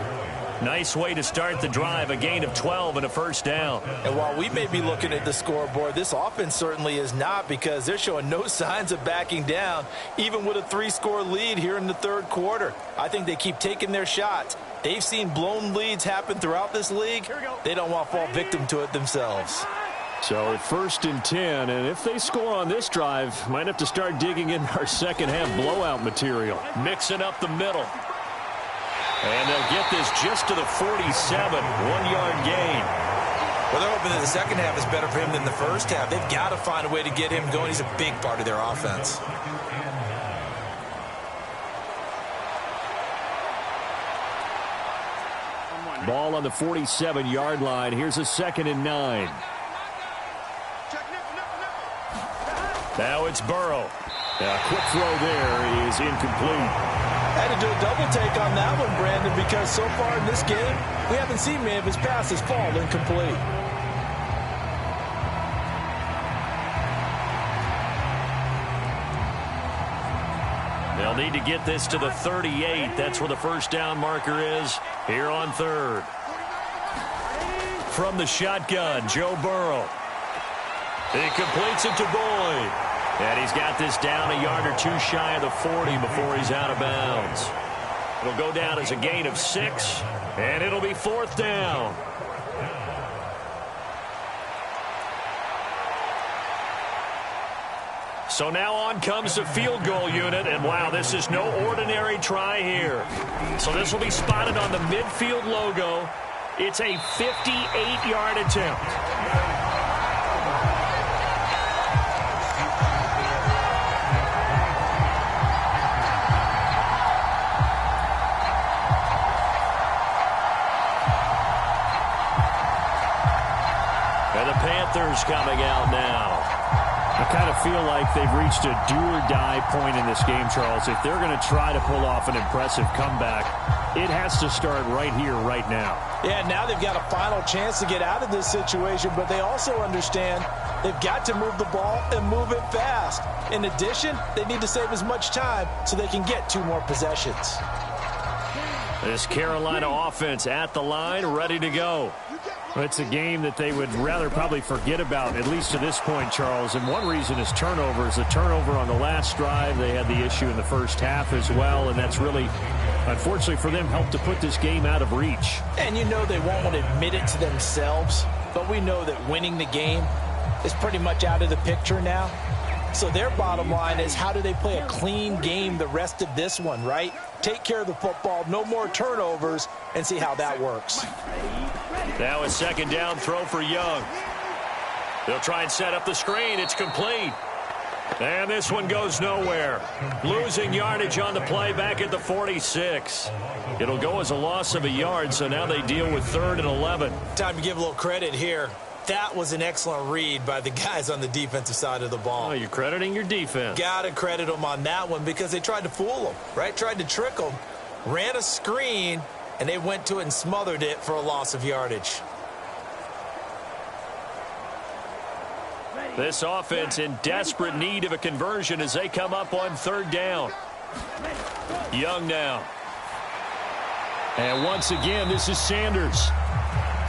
Nice way to start the drive, a gain of 12 and a first down. And while we may be looking at the scoreboard, this offense certainly is not, because they're showing no signs of backing down, even with a 3-score lead here in the third quarter. I think they keep taking their shots. They've seen blown leads happen throughout this league. They don't want to fall victim to it themselves. So 1st and 10, and if they score on this drive, might have to start digging in our second half blowout material. Mixing up the middle. And they'll get this just to the 47, 1-yard gain. Well, they're hoping that the second half is better for him than the first half. They've got to find a way to get him going. He's a big part of their offense. Ball on the 47-yard line. Here's a 2nd and 9. Now it's Burrow. A quick throw there is incomplete. Had to do a double take on that one, Brandon, because so far in this game, we haven't seen many of his passes fall incomplete. They'll need to get this to the 38. That's where the first down marker is here on 3rd. From the shotgun, Joe Burrow. He completes it to Boyd. And he's got this down a yard or 2 shy of the 40 before he's out of bounds. It'll go down as a gain of 6, and it'll be 4th down. So now on comes the field goal unit, and wow, this is no ordinary try here. So this will be spotted on the midfield logo. It's a 58-yard attempt. Panthers coming out now. I kind of feel like they've reached a do-or-die point in this game, Charles. If they're going to try to pull off an impressive comeback, it has to start right here, right now. Yeah, now they've got a final chance to get out of this situation, but they also understand they've got to move the ball and move it fast. In addition, they need to save as much time so they can get 2 more possessions. This Carolina offense at the line, ready to go. It's a game that they would rather probably forget about, at least to this point, Charles. And one reason is turnovers. The turnover on the last drive, they had the issue in the first half as well, and that's really, unfortunately for them, helped to put this game out of reach. And you know they won't want to admit it to themselves, but we know that winning the game is pretty much out of the picture now. So their bottom line is, how do they play a clean game the rest of this one, right? Take care of the football, no more turnovers, and see how that works. Now a second down throw for Young. They'll try and set up the screen. It's complete. And this one goes nowhere. Losing yardage on the play back at the 46. It'll go as a loss of a yard, so now they deal with 3rd and 11. Time to give a little credit here. That was an excellent read by the guys on the defensive side of the ball. Oh, you're crediting your defense. Got to credit them on that one because they tried to fool them, right? Tried to trick them. Ran a screen, and they went to it and smothered it for a loss of yardage. This offense in desperate need of a conversion as they come up on 3rd down. Young now. And once again, this is Sanders.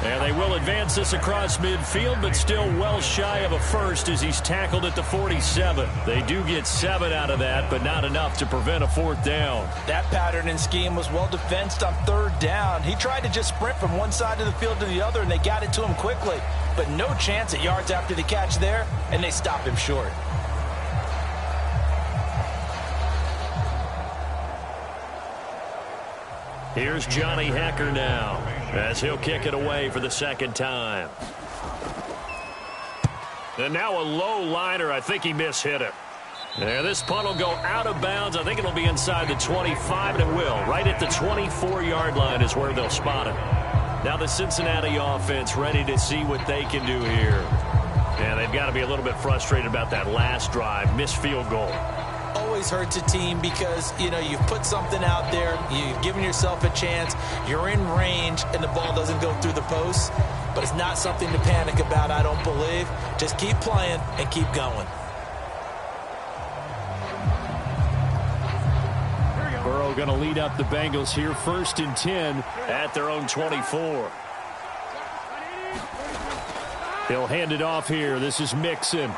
And they will advance this across midfield, but still well shy of a first as he's tackled at the 47. They do get 7 out of that, but not enough to prevent a 4th down. That pattern and scheme was well defensed on 3rd down. He tried to just sprint from one side of the field to the other, and they got it to him quickly. But no chance at yards after the catch there, and they stopped him short. Here's Johnny Hacker now as he'll kick it away for the 2nd time. And now a low liner. I think he mishit it. And this punt will go out of bounds. I think it'll be inside the 25, and it will. Right at the 24-yard line is where they'll spot it. Now the Cincinnati offense ready to see what they can do here. And they've got to be a little bit frustrated about that last drive. Missed field goal. Always hurts a team because, you know, you've put something out there, you've given yourself a chance, you're in range, and the ball doesn't go through the posts. But it's not something to panic about, I don't believe. Just keep playing and keep going. Burrow going to lead up the Bengals here, 1st and 10 at their own 24. He'll hand it off here. This is Mixon.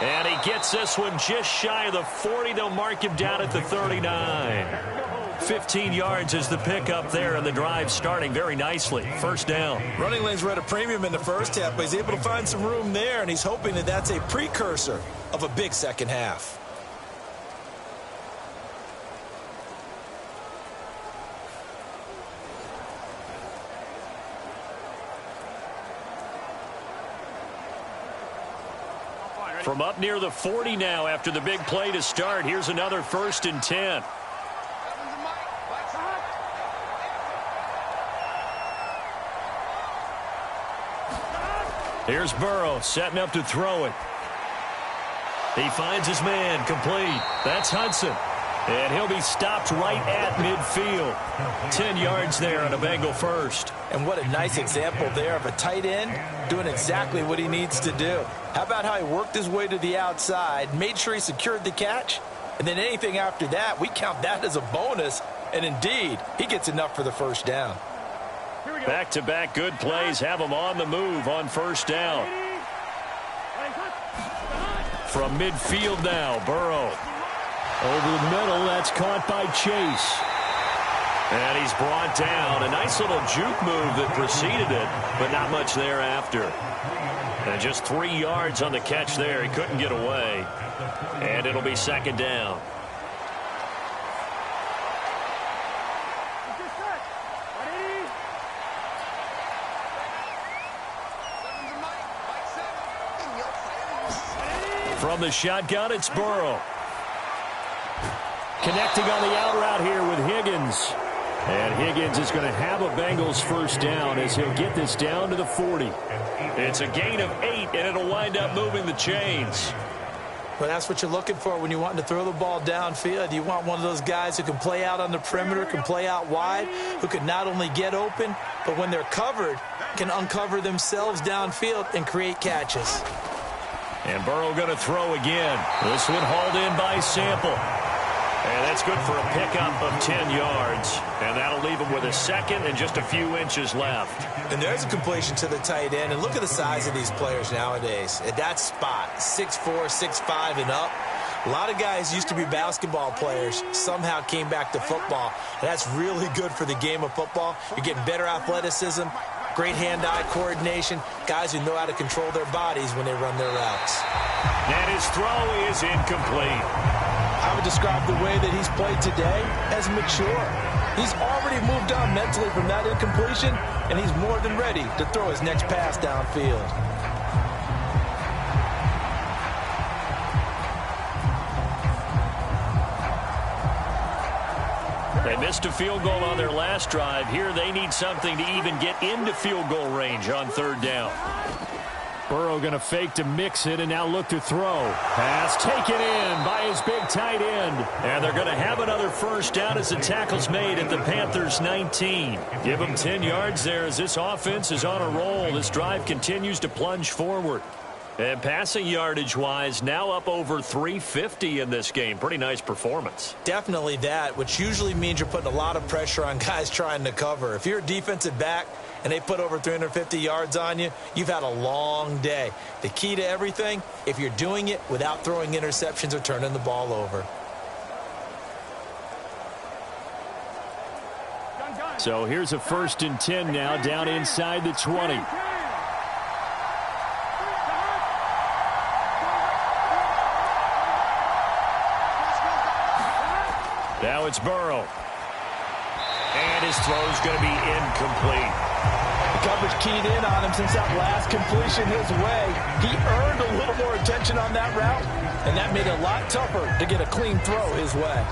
And he gets this one just shy of the 40. They'll mark him down at the 39. 15 yards is the pickup there, and the drive starting very nicely. 1st down. Running lanes were at a premium in the first half, but he's able to find some room there, and he's hoping that that's a precursor of a big second half. From up near the 40 now after the big play to start. Here's another 1st and 10. Here's Burrow setting up to throw it. He finds his man, complete. That's Hudson. And he'll be stopped right at midfield. 10 yards there on a Bengal first. And what a nice example there of a tight end doing exactly what he needs to do. How about how he worked his way to the outside, made sure he secured the catch, and then anything after that, we count that as a bonus. And indeed, he gets enough for the 1st down. Back-to-back good plays have him on the move on 1st down. From midfield now, Burrow. Over the middle, that's caught by Chase. And he's brought down. A nice little juke move that preceded it, but not much thereafter. And just 3 yards on the catch there. He couldn't get away. And it'll be 2nd down. From the shotgun, it's Burrow. Connecting on the out route here with Higgins. And Higgins is going to have a Bengals first down as he'll get this down to the 40. It's a gain of 8, and it'll wind up moving the chains. Well, that's what you're looking for when you're wanting to throw the ball downfield. You want one of those guys who can play out on the perimeter, can play out wide, who can not only get open, but when they're covered, can uncover themselves downfield and create catches. And Burrow going to throw again. This one hauled in by Sample. And that's good for a pickup of 10 yards. And that'll leave him with a second and just a few inches left. And there's a completion to the tight end. And look at the size of these players nowadays. At that spot, 6'4", 6'5", and up. A lot of guys used to be basketball players, somehow came back to football. And that's really good for the game of football. You're getting better athleticism, great hand-eye coordination, guys who know how to control their bodies when they run their routes. And his throw is incomplete. I would describe the way that he's played today as mature. He's already moved on mentally from that incompletion, and he's more than ready to throw his next pass downfield. They missed a field goal on their last drive. Here they need something to even get into field goal range on third down. Burrow going to fake to mix it and now look to throw. Pass taken in by his big tight end. And they're going to have another first down as the tackle's made at the Panthers' 19. Give them 10 yards there as this offense is on a roll. This drive continues to plunge forward. And passing yardage-wise, now up over 350 in this game. Pretty nice performance. Definitely that, which usually means you're putting a lot of pressure on guys trying to cover. If you're a defensive back and they put over 350 yards on you, you've had a long day. The key to everything, if you're doing it without throwing interceptions or turning the ball over. So here's a 1st and 10 now down inside the 20. Now it's Burrow. And his throw's going to be incomplete. The coverage keyed in on him since that last completion his way. He earned a little more attention on that route, and that made it a lot tougher to get a clean throw his way.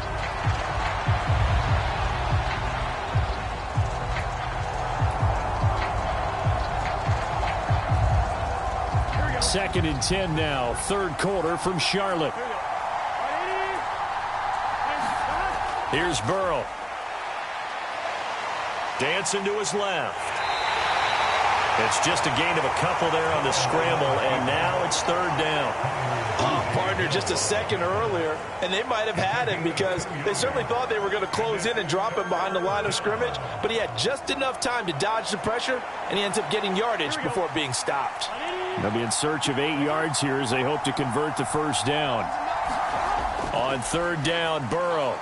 Second and 10 now, third quarter from Charlotte. Here's Burrow. Dancing to his left. It's just a gain of a couple there on the scramble, and now it's third down. Oh, partner, just a second earlier, and they might have had him because they certainly thought they were going to close in and drop him behind the line of scrimmage, but he had just enough time to dodge the pressure, and he ends up getting yardage before being stopped. They'll be in search of 8 yards here as they hope to convert the first down. On third down, Burrow.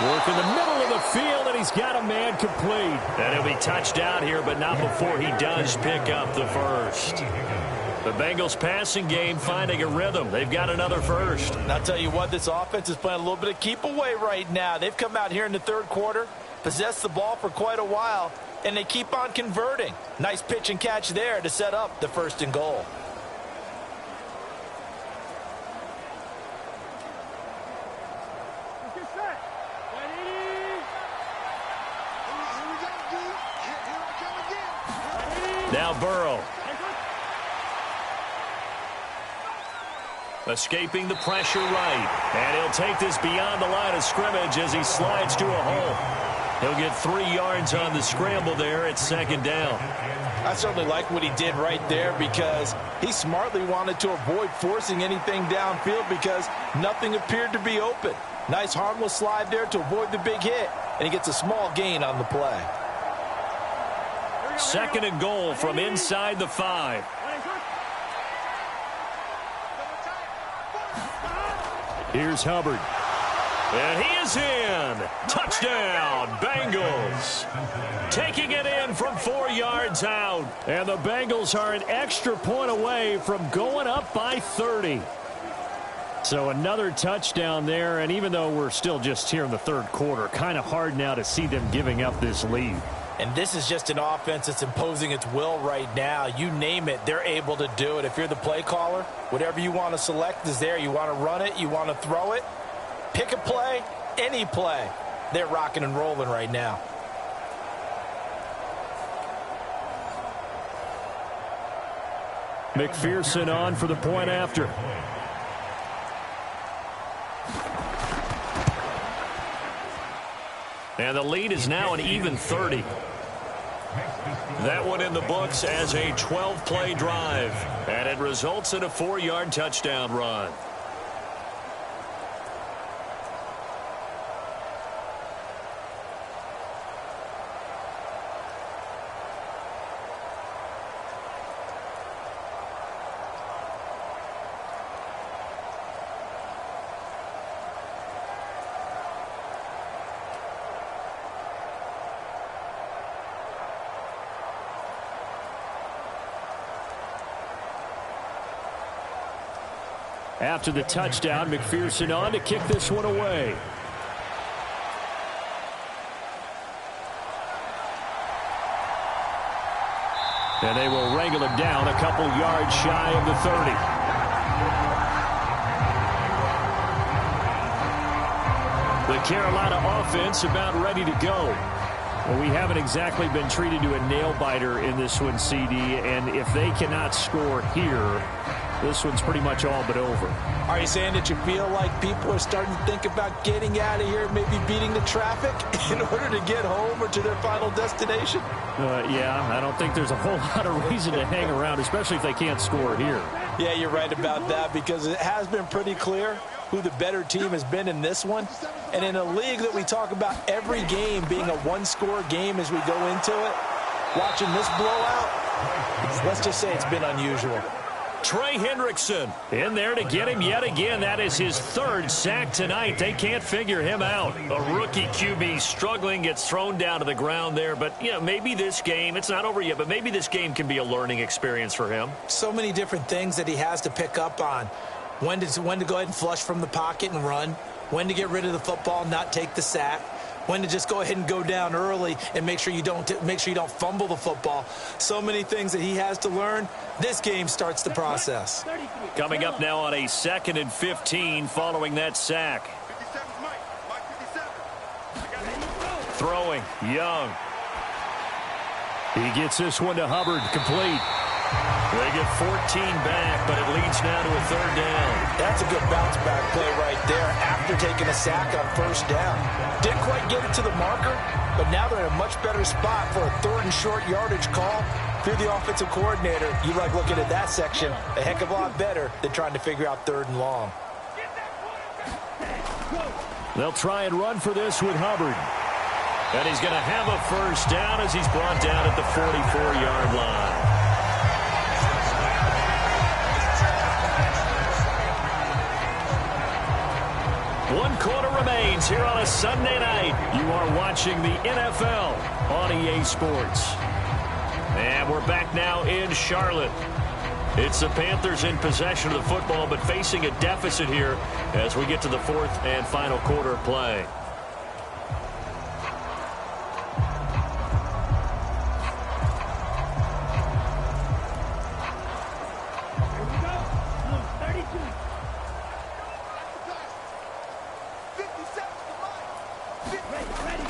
Work in the middle of the field, and he's got a man complete. And he'll be touched out here, but not before he does pick up the first. The Bengals passing game finding a rhythm. They've got another first. And I'll tell you what, this offense is playing a little bit of keep away right now. They've come out here in the third quarter, possessed the ball for quite a while, and they keep on converting. Nice pitch and catch there to set up the 1st and goal. Now Burrow. Escaping the pressure right. And he'll take this beyond the line of scrimmage as he slides to a hole. He'll get 3 yards on the scramble there at second down. I certainly like what he did right there because he smartly wanted to avoid forcing anything downfield because nothing appeared to be open. Nice harmless slide there to avoid the big hit, and he gets a small gain on the play. Second and goal from inside the 5. Here's Hubbard. And he is in. Touchdown, Bengals. Taking it in from 4 yards out. And the Bengals are an extra point away from going up by 30. So another touchdown there, and even though we're still just here in the third quarter, kind of hard now to see them giving up this lead. And this is just an offense that's imposing its will right now. You name it, they're able to do it. If you're the play caller, whatever you want to select is there. You want to run it, you want to throw it. Pick a play, any play. They're rocking and rolling right now. McPherson on for the point after. And the lead is now an even 30. That one in the books as a 12-play drive. And it results in a 4-yard touchdown run. After the touchdown, McPherson on to kick this one away. And they will wrangle him down a couple yards shy of the 30. The Carolina offense about ready to go. Well, we haven't exactly been treated to a nail-biter in this one, CD, and if they cannot score here, this one's pretty much all but over. Are you saying that you feel like people are starting to think about getting out of here, maybe beating the traffic in order to get home or to their final destination? Yeah, I don't think there's a whole lot of reason to hang around, especially if they can't score here. Yeah, you're right about that, because it has been pretty clear who the better team has been in this one. And in a league that we talk about every game being a one-score game as we go into it, watching this blowout, let's just say it's been unusual. Trey Hendrickson in there to get him yet again. That is his 3rd sack tonight. They can't figure him out. A rookie QB struggling, gets thrown down to the ground there. But, yeah, maybe this game, it's not over yet, but maybe this game can be a learning experience for him. So many different things that he has to pick up on. When to go ahead and flush from the pocket and run. When to get rid of the football, not take the sack. When to just go ahead and go down early and make sure you don't fumble the football. So many things that he has to learn. This game starts the process. Coming up now on a 2nd and 15 following that sack. Throwing, Young. He gets this one to Hubbard, complete. They get 14 back, but it leads now to a 3rd down. That's a good bounce back play right there after taking a sack on 1st down. Didn't quite get it to the marker, but now they're in a much better spot for a 3rd and short yardage call. If you're the offensive coordinator, you like looking at that section a heck of a lot better than trying to figure out 3rd and long. They'll try and run for this with Hubbard. And he's going to have a 1st down as he's brought down at the 44-yard line. One quarter remains here on a Sunday night. You are watching the NFL on EA Sports. And we're back now in Charlotte. It's the Panthers in possession of the football, but facing a deficit here as we get to the 4th and final quarter of play.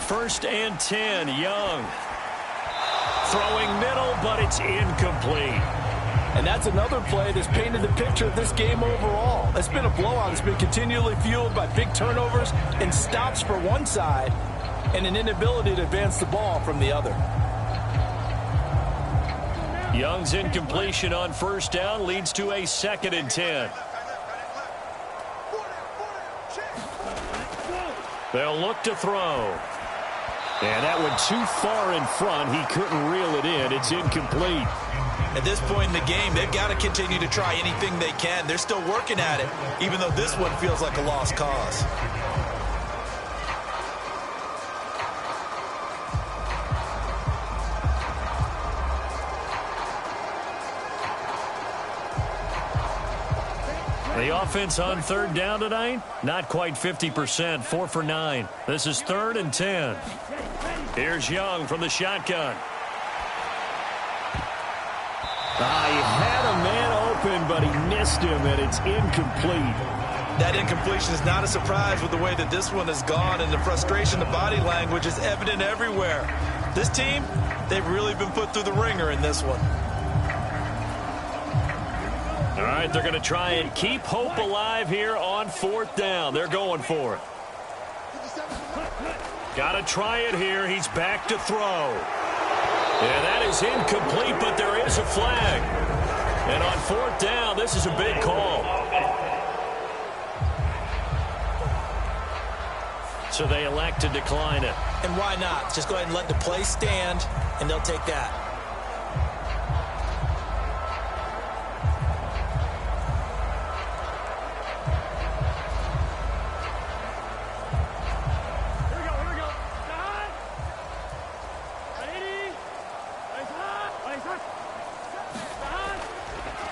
First and 10, Young. Throwing middle, but it's incomplete. And that's another play that's painted the picture of this game overall. It's been a blowout. It's been continually fueled by big turnovers and stops for one side and an inability to advance the ball from the other. Young's incompletion on 1st down leads to a 2nd and 10. They'll look to throw. And that one too far in front. He couldn't reel it in. It's incomplete. At this point in the game, they've got to continue to try anything they can. They're still working at it, even though this one feels like a lost cause. The offense on 3rd down tonight, not quite 50%, 4 for 9. This is 3rd and 10. Here's Young from the shotgun. He had a man open, but he missed him, and it's incomplete. That incompletion is not a surprise with the way that this one has gone, and the frustration, the body language is evident everywhere. This team, they've really been put through the ringer in this one. All right, they're going to try and keep hope alive here on 4th down. They're going for it. Got to try it here. He's back to throw. And that is incomplete, but there is a flag. And on 4th down, this is a big call. So they elect to decline it. And why not? Just go ahead and let the play stand, and they'll take that.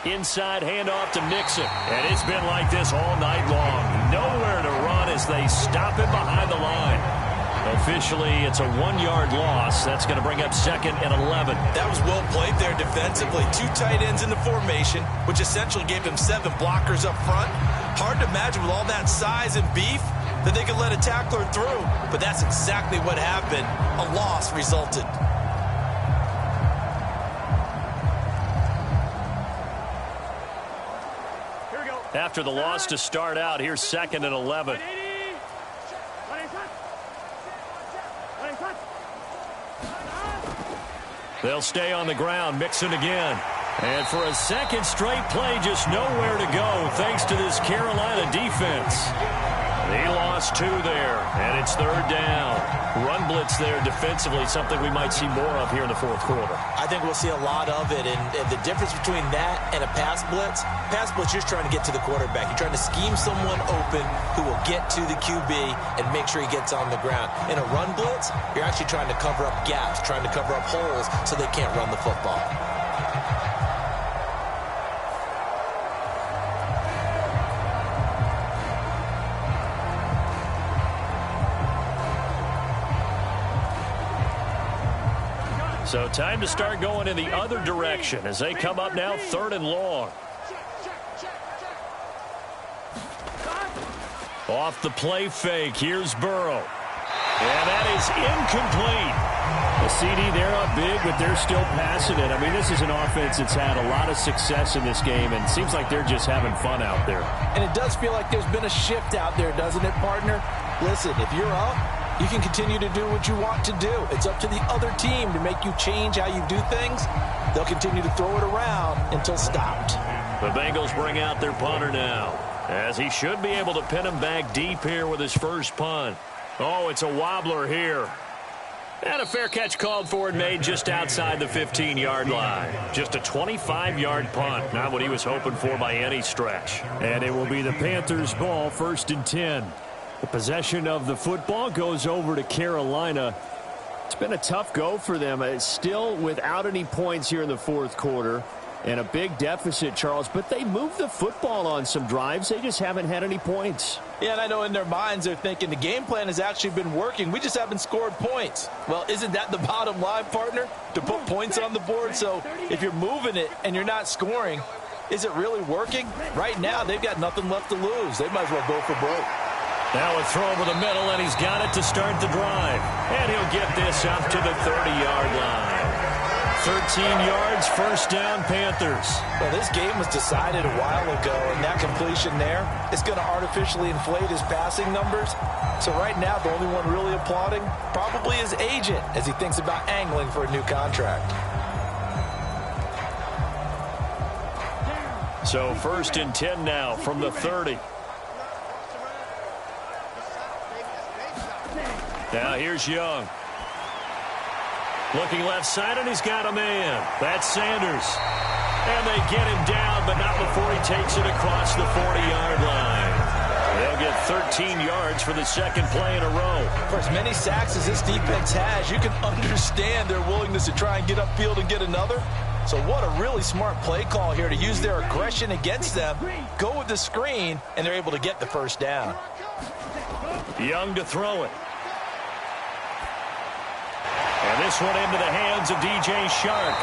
Inside handoff to Nixon. And it's been like this all night long. Nowhere to run as they stop him behind the line. Officially, it's a 1-yard loss. That's going to bring up 2nd and 11. That was well played there defensively. 2 tight ends in the formation, which essentially gave him 7 blockers up front. Hard to imagine with all that size and beef that they could let a tackler through. But that's exactly what happened. A loss resulted. After the loss to start out, here's 2nd and 11. They'll stay on the ground. Mixon again. And for a second straight play, just nowhere to go thanks to this Carolina defense. He lost 2 there, and it's 3rd down. Run blitz there defensively, something we might see more of here in the 4th quarter. I think we'll see a lot of it, and the difference between that and a pass blitz, you're just trying to get to the quarterback. You're trying to scheme someone open who will get to the QB and make sure he gets on the ground. In a run blitz, you're actually trying to cover up gaps, trying to cover up holes so they can't run the football. So time to start going in the other direction as they come up now 3rd and long. Off the play fake, here's Burrow. And that is incomplete. The CD, they're up big, but they're still passing it. I mean, this is an offense that's had a lot of success in this game, and it seems like they're just having fun out there. And it does feel like there's been a shift out there, doesn't it, partner? Listen, if you're up, you can continue to do what you want to do. It's up to the other team to make you change how you do things. They'll continue to throw it around until stopped. The Bengals bring out their punter now, as he should be able to pin him back deep here with his first punt. Oh, it's a wobbler here. And a fair catch called for and made just outside the 15-yard line. Just a 25-yard punt, not what he was hoping for by any stretch. And it will be the Panthers' ball, 1st and 10. The possession of the football goes over to Carolina. It's been a tough go for them. It's still without any points here in the 4th quarter. And a big deficit, Charles. But they moved the football on some drives. They just haven't had any points. Yeah, and I know in their minds they're thinking the game plan has actually been working. We just haven't scored points. Well, isn't that the bottom line, partner? To put points on the board. So if you're moving it and you're not scoring, is it really working? Right now, they've got nothing left to lose. They might as well go for broke. Now a throw over the middle, and he's got it to start the drive. And he'll get this up to the 30-yard line. 13 yards, 1st down, Panthers. Well, this game was decided a while ago, and that completion there is going to artificially inflate his passing numbers. So right now, the only one really applauding probably his agent as he thinks about angling for a new contract. So 1st and 10 now from the 30. Now here's Young. Looking left side, and he's got a man. That's Sanders. And they get him down, but not before he takes it across the 40-yard line. They'll get 13 yards for the 2nd play in a row. For as many sacks as this defense has, you can understand their willingness to try and get upfield and get another. So what a really smart play call here to use their aggression against them. Go with the screen, and they're able to get the 1st down. Young to throw it. And this one into the hands of DJ Shark.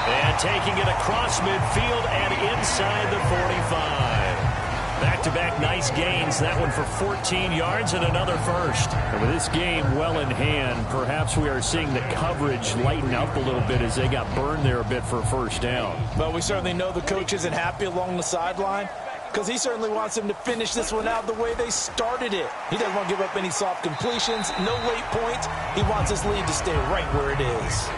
And taking it across midfield and inside the 45. Back-to-back nice gains. That one for 14 yards and another first. And with this game well in hand, perhaps we are seeing the coverage lighten up a little bit as they got burned there a bit for a first down. But we certainly know the coach isn't happy along the sideline, because he certainly wants them to finish this one out the way they started it. He doesn't want to give up any soft completions, no late points. He wants his lead to stay right where it is.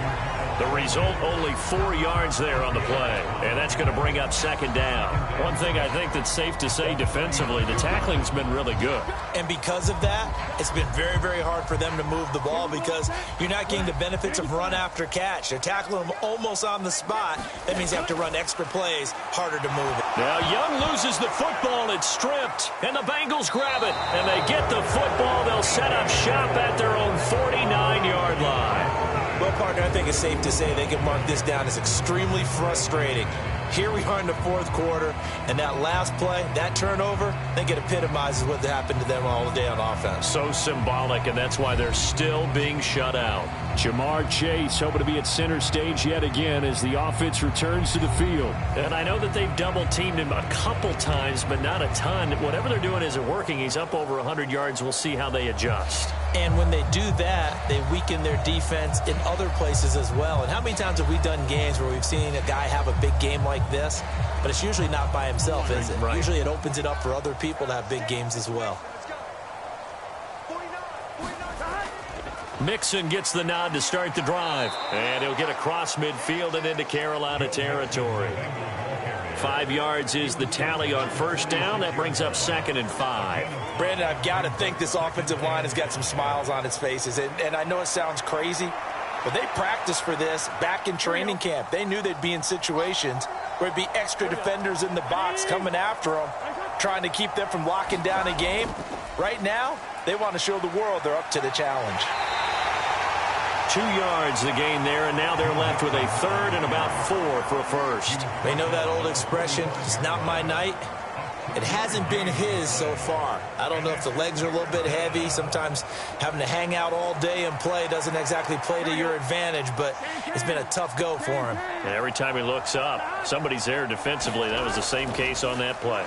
The result, only 4 yards there on the play. And that's going to bring up second down. One thing I think that's safe to say defensively, the tackling's been really good. And because of that, it's been very, very hard for them to move the ball because you're not getting the benefits of run after catch. They're tackling them almost on the spot. That means you have to run extra plays, harder to move it. Now Young loses the football. It's stripped. And the Bengals grab it. And they get the football. They'll set up shop at their own 49-yard line. Well, partner, I think it's safe to say they can mark this down as extremely frustrating. Here we are in the fourth quarter, and that last play, that turnover, I think it epitomizes what happened to them all day on offense. So symbolic, and that's why they're still being shut out. Jamar Chase hoping to be at center stage yet again as the offense returns to the field. And I know that they've double-teamed him a couple times, but not a ton. Whatever they're doing isn't working. He's up over 100 yards. We'll see how they adjust. And when they do that, they weaken their defense in other places as well. And how many times have we done games where we've seen a guy have a big game like this? But it's usually not by himself, is it? Right. Usually it opens it up for other people to have big games as well. Mixon gets the nod to start the drive. And he'll get across midfield and into Carolina territory. 5 yards is the tally on first down. That brings up 2nd and 5. Brandon, I've got to think this offensive line has got some smiles on its faces. And I know it sounds crazy, but they practiced for this back in training camp. They knew they'd be in situations where it'd be extra defenders in the box coming after them, trying to keep them from locking down a game. Right now, they want to show the world they're up to the challenge. 2 yards the gain there, and now they're left with a 3rd and about 4 for a first. They know that old expression, it's not my night. It hasn't been his so far. I don't know if the legs are a little bit heavy. Sometimes having to hang out all day and play doesn't exactly play to your advantage, but it's been a tough go for him. And every time he looks up, somebody's there defensively. That was the same case on that play.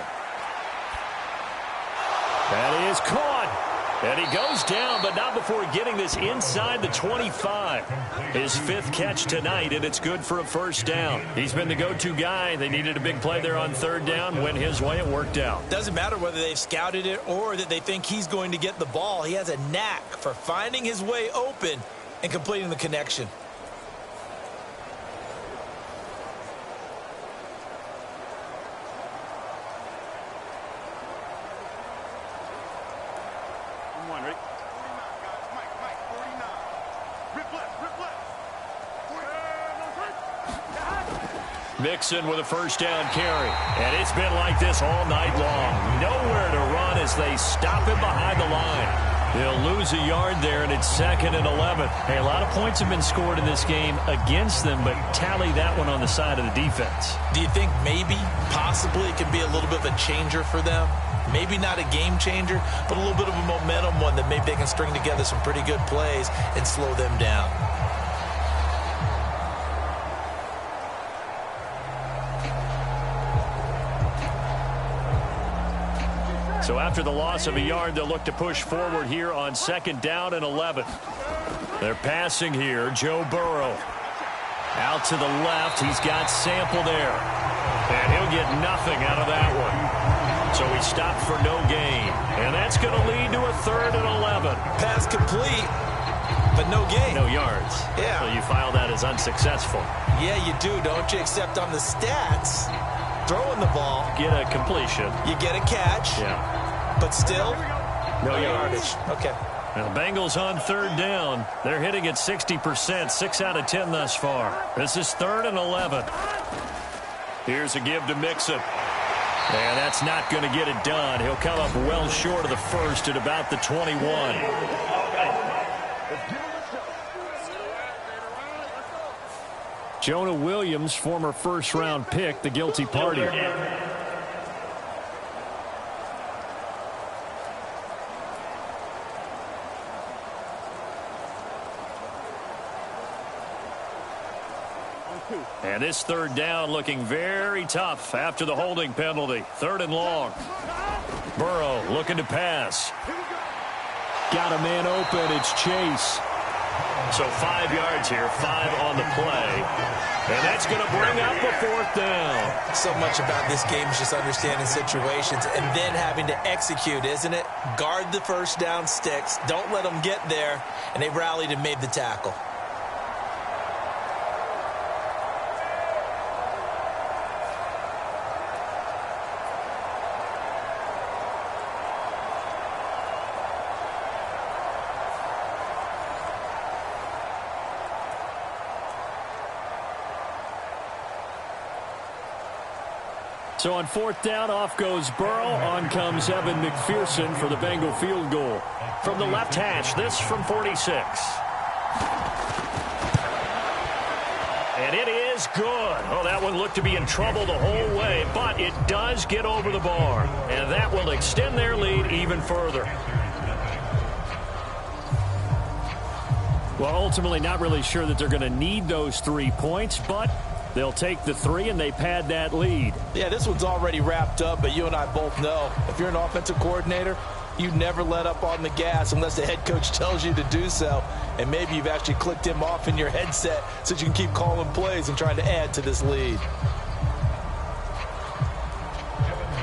That is caught. And he goes down, but not before getting this inside the 25. His 5th catch tonight, and it's good for a first down. He's been the go-to guy. They needed a big play there on 3rd down. Went his way, it worked out. Doesn't matter whether they've scouted it or that they think he's going to get the ball. He has a knack for finding his way open and completing the connection. Mixon with a first down carry. And it's been like this all night long. Nowhere to run as they stop him behind the line. They'll lose a yard there, and it's 2nd and 11. Hey, a lot of points have been scored in this game against them, but tally that one on the side of the defense. Do you think maybe, possibly, it could be a little bit of a changer for them? Maybe not a game changer, but a little bit of a momentum one that maybe they can string together some pretty good plays and slow them down. So after the loss of a yard, they'll look to push forward here on 2nd down and 11. They're passing here. Joe Burrow out to the left. He's got Sample there. And he'll get nothing out of that one. So he stopped for no gain. And that's going to lead to a 3rd and 11. Pass complete, but no gain. No yards. Yeah. So you file that as unsuccessful. Yeah, you do, don't you? Except on the stats, throwing the ball. Get a completion. You get a catch. Yeah. But still, no yardage. Okay. Now the Bengals on 3rd down. They're hitting at 60%, 6 out of 10 thus far. This is 3rd and 11. Here's a give to Mixon. And that's not going to get it done. He'll come up well short of the first at about the 21. Jonah Williams, former first-round pick, the guilty party. And this third down looking very tough after the holding penalty. 3rd and long. Burrow looking to pass. Got a man open. It's Chase. So 5 yards here, 5 on the play. And that's going to bring up a 4th down. So much about this game is just understanding situations and then having to execute, isn't it? Guard the first down sticks. Don't let them get there. And they rallied and made the tackle. So on 4th down, off goes Burrow. On comes Evan McPherson for the Bengal field goal. From the left hash, this from 46. And it is good. Oh, that one looked to be in trouble the whole way, but it does get over the bar. And that will extend their lead even further. Well, ultimately not really sure that they're going to need those 3 points, but they'll take the 3 and they pad that lead. Yeah, this one's already wrapped up, but you and I both know if you're an offensive coordinator, you never let up on the gas unless the head coach tells you to do so. And maybe you've actually clicked him off in your headset so you can keep calling plays and trying to add to this lead.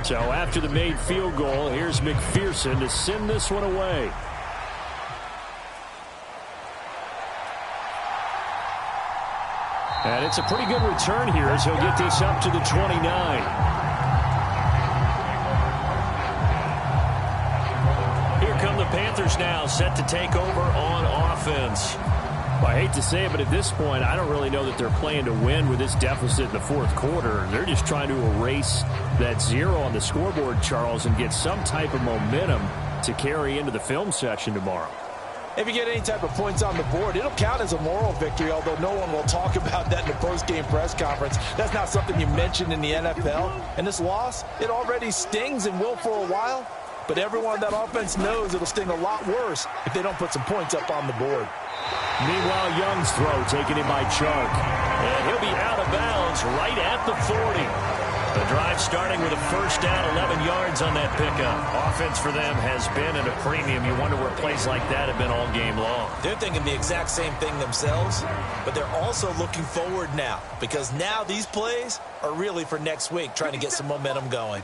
So after the made field goal, here's McPherson to send this one away. And it's a pretty good return here as he'll get this up to the 29. Here come the Panthers now, set to take over on offense. Well, I hate to say it, but at this point, I don't really know that they're playing to win with this deficit in the 4th quarter. They're just trying to erase that 0 on the scoreboard, Charles, and get some type of momentum to carry into the film session tomorrow. If you get any type of points on the board, it'll count as a moral victory, although no one will talk about that in the post-game press conference. That's not something you mentioned in the NFL. And this loss, it already stings and will for a while. But everyone on that offense knows it'll sting a lot worse if they don't put some points up on the board. Meanwhile, Young's throw taken in by Chark. And he'll be out of bounds right at the 40. The drive starting with a first down, 11 yards on that pickup. Offense for them has been at a premium. You wonder where plays like that have been all game long. They're thinking the exact same thing themselves, but they're also looking forward now because now these plays are really for next week, trying to get some momentum going.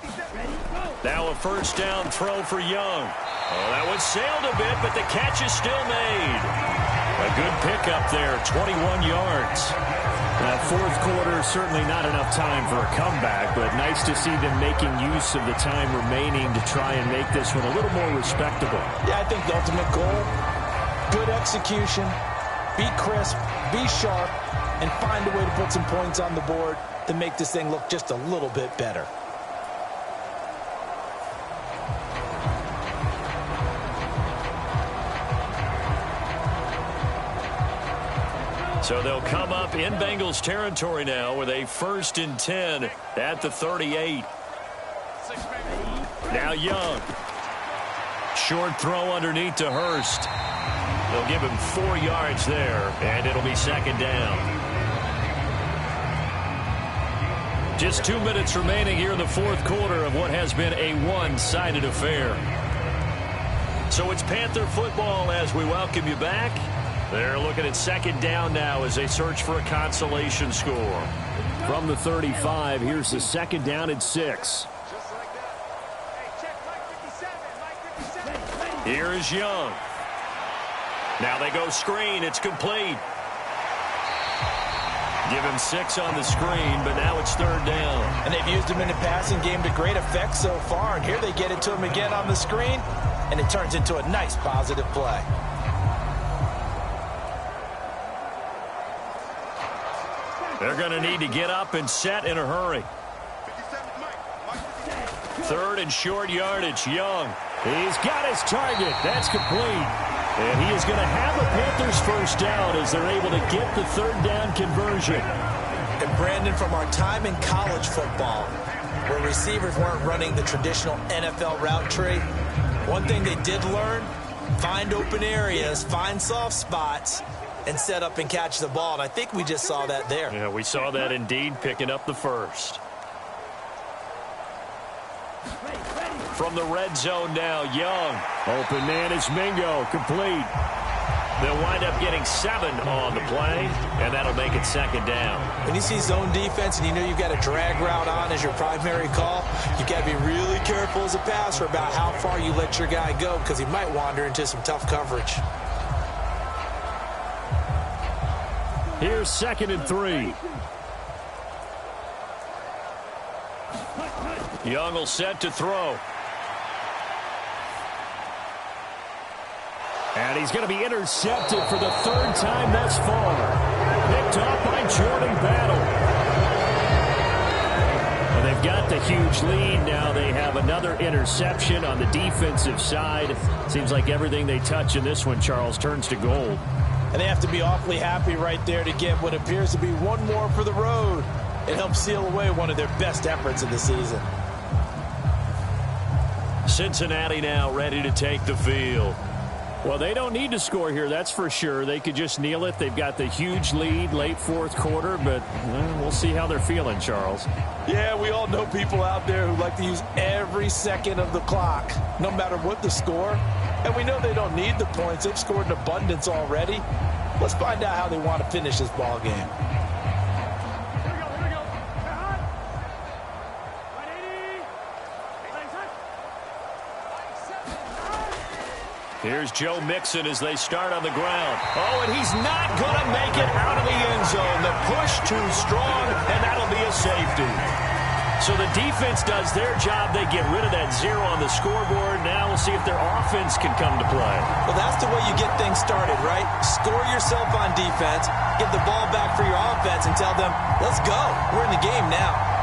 Now a first down throw for Young. Oh, that one sailed a bit, but the catch is still made. A good pickup there, 21 yards. That 4th quarter, certainly not enough time for a comeback, but nice to see them making use of the time remaining to try and make this one a little more respectable. Yeah, I think the ultimate goal, good execution, be crisp, be sharp, and find a way to put some points on the board to make this thing look just a little bit better. So they'll come up in Bengals territory now with a 1st and 10 at the 38. Now Young. Short throw underneath to Hurst. They'll give him 4 yards there, and it'll be 2nd down. Just 2 minutes remaining here in the 4th quarter of what has been a one-sided affair. So it's Panther football as we welcome you back. They're looking at 2nd down now as they search for a consolation score. From the 35, here's the 2nd down and 6. Here is Young. Now they go screen. It's complete. Give him 6 on the screen, but now it's 3rd down. And they've used him in the passing game to great effect so far. And here they get it to him again on the screen, and it turns into a nice positive play. They're going to need to get up and set in a hurry. 3rd and short yardage. Young. He's got his target. That's complete. And he is going to have a Panthers first down as they're able to get the 3rd down conversion. And Brandon, from our time in college football, where receivers weren't running the traditional NFL route tree, one thing they did learn, find open areas, find soft spots, and set up and catch the ball. And I think we just saw that there. Yeah, we saw that indeed, picking up the first. From the red zone now, Young. Open man is Mingo, complete. They'll wind up getting 7 on the play, and that'll make it second down. When you see zone defense and you know you've got a drag route on as your primary call, you've got to be really careful as a passer about how far you let your guy go because he might wander into some tough coverage. Here's 2nd and 3. Young will set to throw. And he's going to be intercepted for the 3rd time thus far. Picked off by Jordan Battle. Well, they've got the huge lead. Now they have another interception on the defensive side. Seems like everything they touch in this one, Charles, turns to gold. And they have to be awfully happy right there to get what appears to be one more for the road. It helps seal away one of their best efforts of the season. Cincinnati now ready to take the field. Well, they don't need to score here, that's for sure. They could just kneel it. They've got the huge lead late 4th quarter, but we'll see how they're feeling, Charles. Yeah, we all know people out there who like to use every second of the clock, no matter what the score. And we know they don't need the points. They've scored in abundance already. Let's find out how they want to finish this ball game. Here's Joe Mixon as they start on the ground. Oh, and he's not going to make it out of the end zone. The push too strong, and that'll be a safety. So the defense does their job. They get rid of that 0 on the scoreboard. Now we'll see if their offense can come to play. Well, that's the way you get things started, right? Score yourself on defense, give the ball back for your offense, and tell them, let's go. We're in the game now.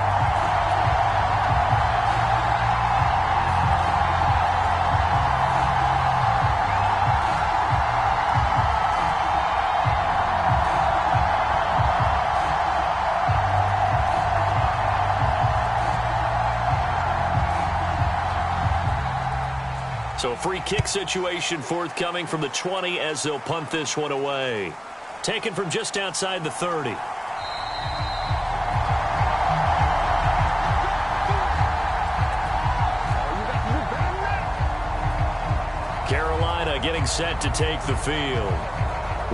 So a free kick situation forthcoming from the 20 as they'll punt this one away. Taken from just outside the 30. Carolina getting set to take the field.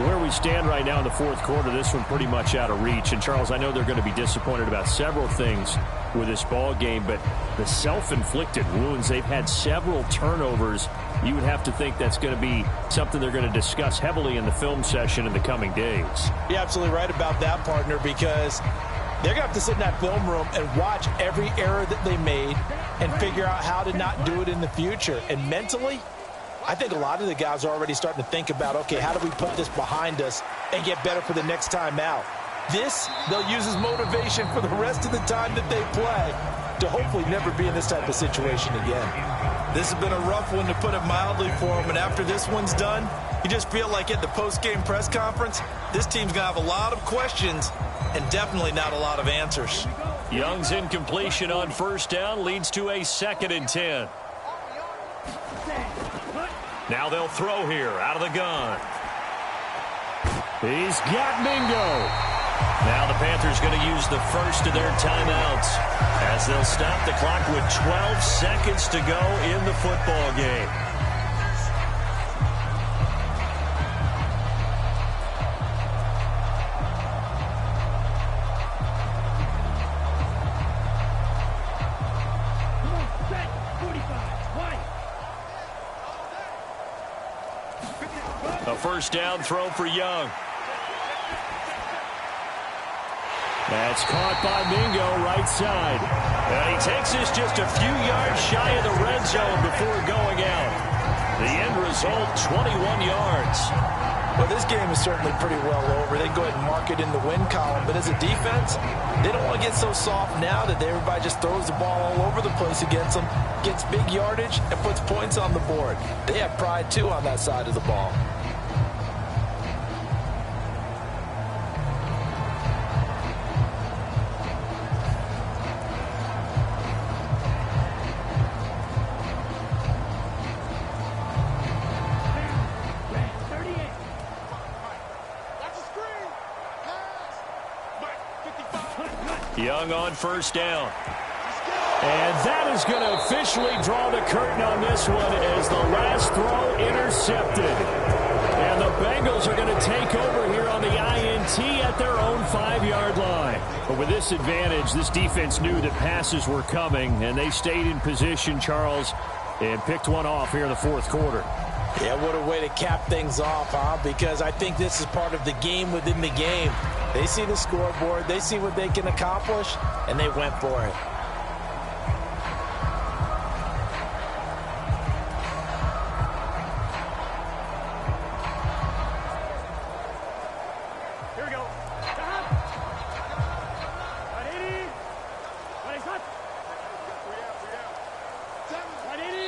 Where we stand right now in the 4th quarter, this one pretty much out of reach. And, Charles, I know they're going to be disappointed about several things with this ball game, but the self-inflicted wounds, they've had several turnovers. You would have to think that's going to be something they're going to discuss heavily in the film session in the coming days. You're absolutely right about that, partner, because they're going to have to sit in that film room and watch every error that they made and figure out how to not do it in the future. And mentally, I think a lot of the guys are already starting to think about, okay, how do we put this behind us and get better for the next time out? This, they'll use as motivation for the rest of the time that they play to hopefully never be in this type of situation again. This has been a rough one, to put it mildly, for them. And after this one's done, you just feel like at the post-game press conference, this team's going to have a lot of questions and definitely not a lot of answers. Young's incompletion on 1st down leads to a 2nd and 10. Now they'll throw here out of the gun. He's got Mingo. Now the Panthers going to use the first of their timeouts as they'll stop the clock with 12 seconds to go in the football game. A 1st down throw for Young. That's caught by Mingo, right side. And he takes this just a few yards shy of the red zone before going out. The end result, 21 yards. Well, this game is certainly pretty well over. They can go ahead and mark it in the win column. But as a defense, they don't want to get so soft now that everybody just throws the ball all over the place against them, gets big yardage, and puts points on the board. They have pride, too, on that side of the ball. Young on first down. And that is going to officially draw the curtain on this one as the last throw intercepted. And the Bengals are going to take over here on the INT at their own 5-yard line. But with this advantage, this defense knew that passes were coming, and they stayed in position, Charles, and picked one off here in the fourth quarter. Yeah, what a way to cap things off, huh? Because I think this is part of the game within the game. They see the scoreboard, they see what they can accomplish, and they went for it.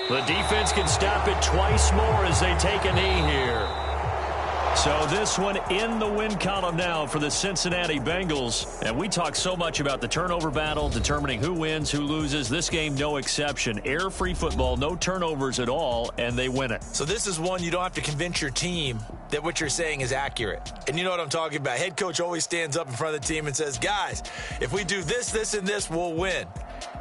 The defense can stop it twice more as they take a knee here. So this one in the win column now for the Cincinnati Bengals. And we talk so much about the turnover battle, determining who wins, who loses. This game, no exception. Air-free football, no turnovers at all, and they win it. So this is one you don't have to convince your team that what you're saying is accurate. And you know what I'm talking about. Head coach always stands up in front of the team and says, guys, if we do this, this, and this, we'll win.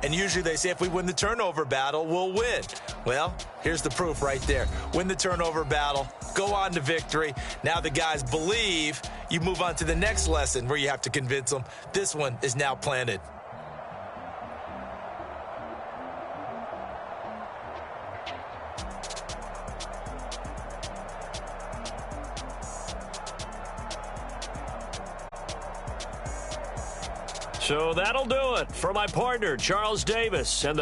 And usually they say if we win the turnover battle, we'll win. Well, here's the proof right there. Win the turnover battle, go on to victory. Now the guys believe. You move on to the next lesson where you have to convince them. This one is now planted. So that'll do it for my partner, Charles Davis, and the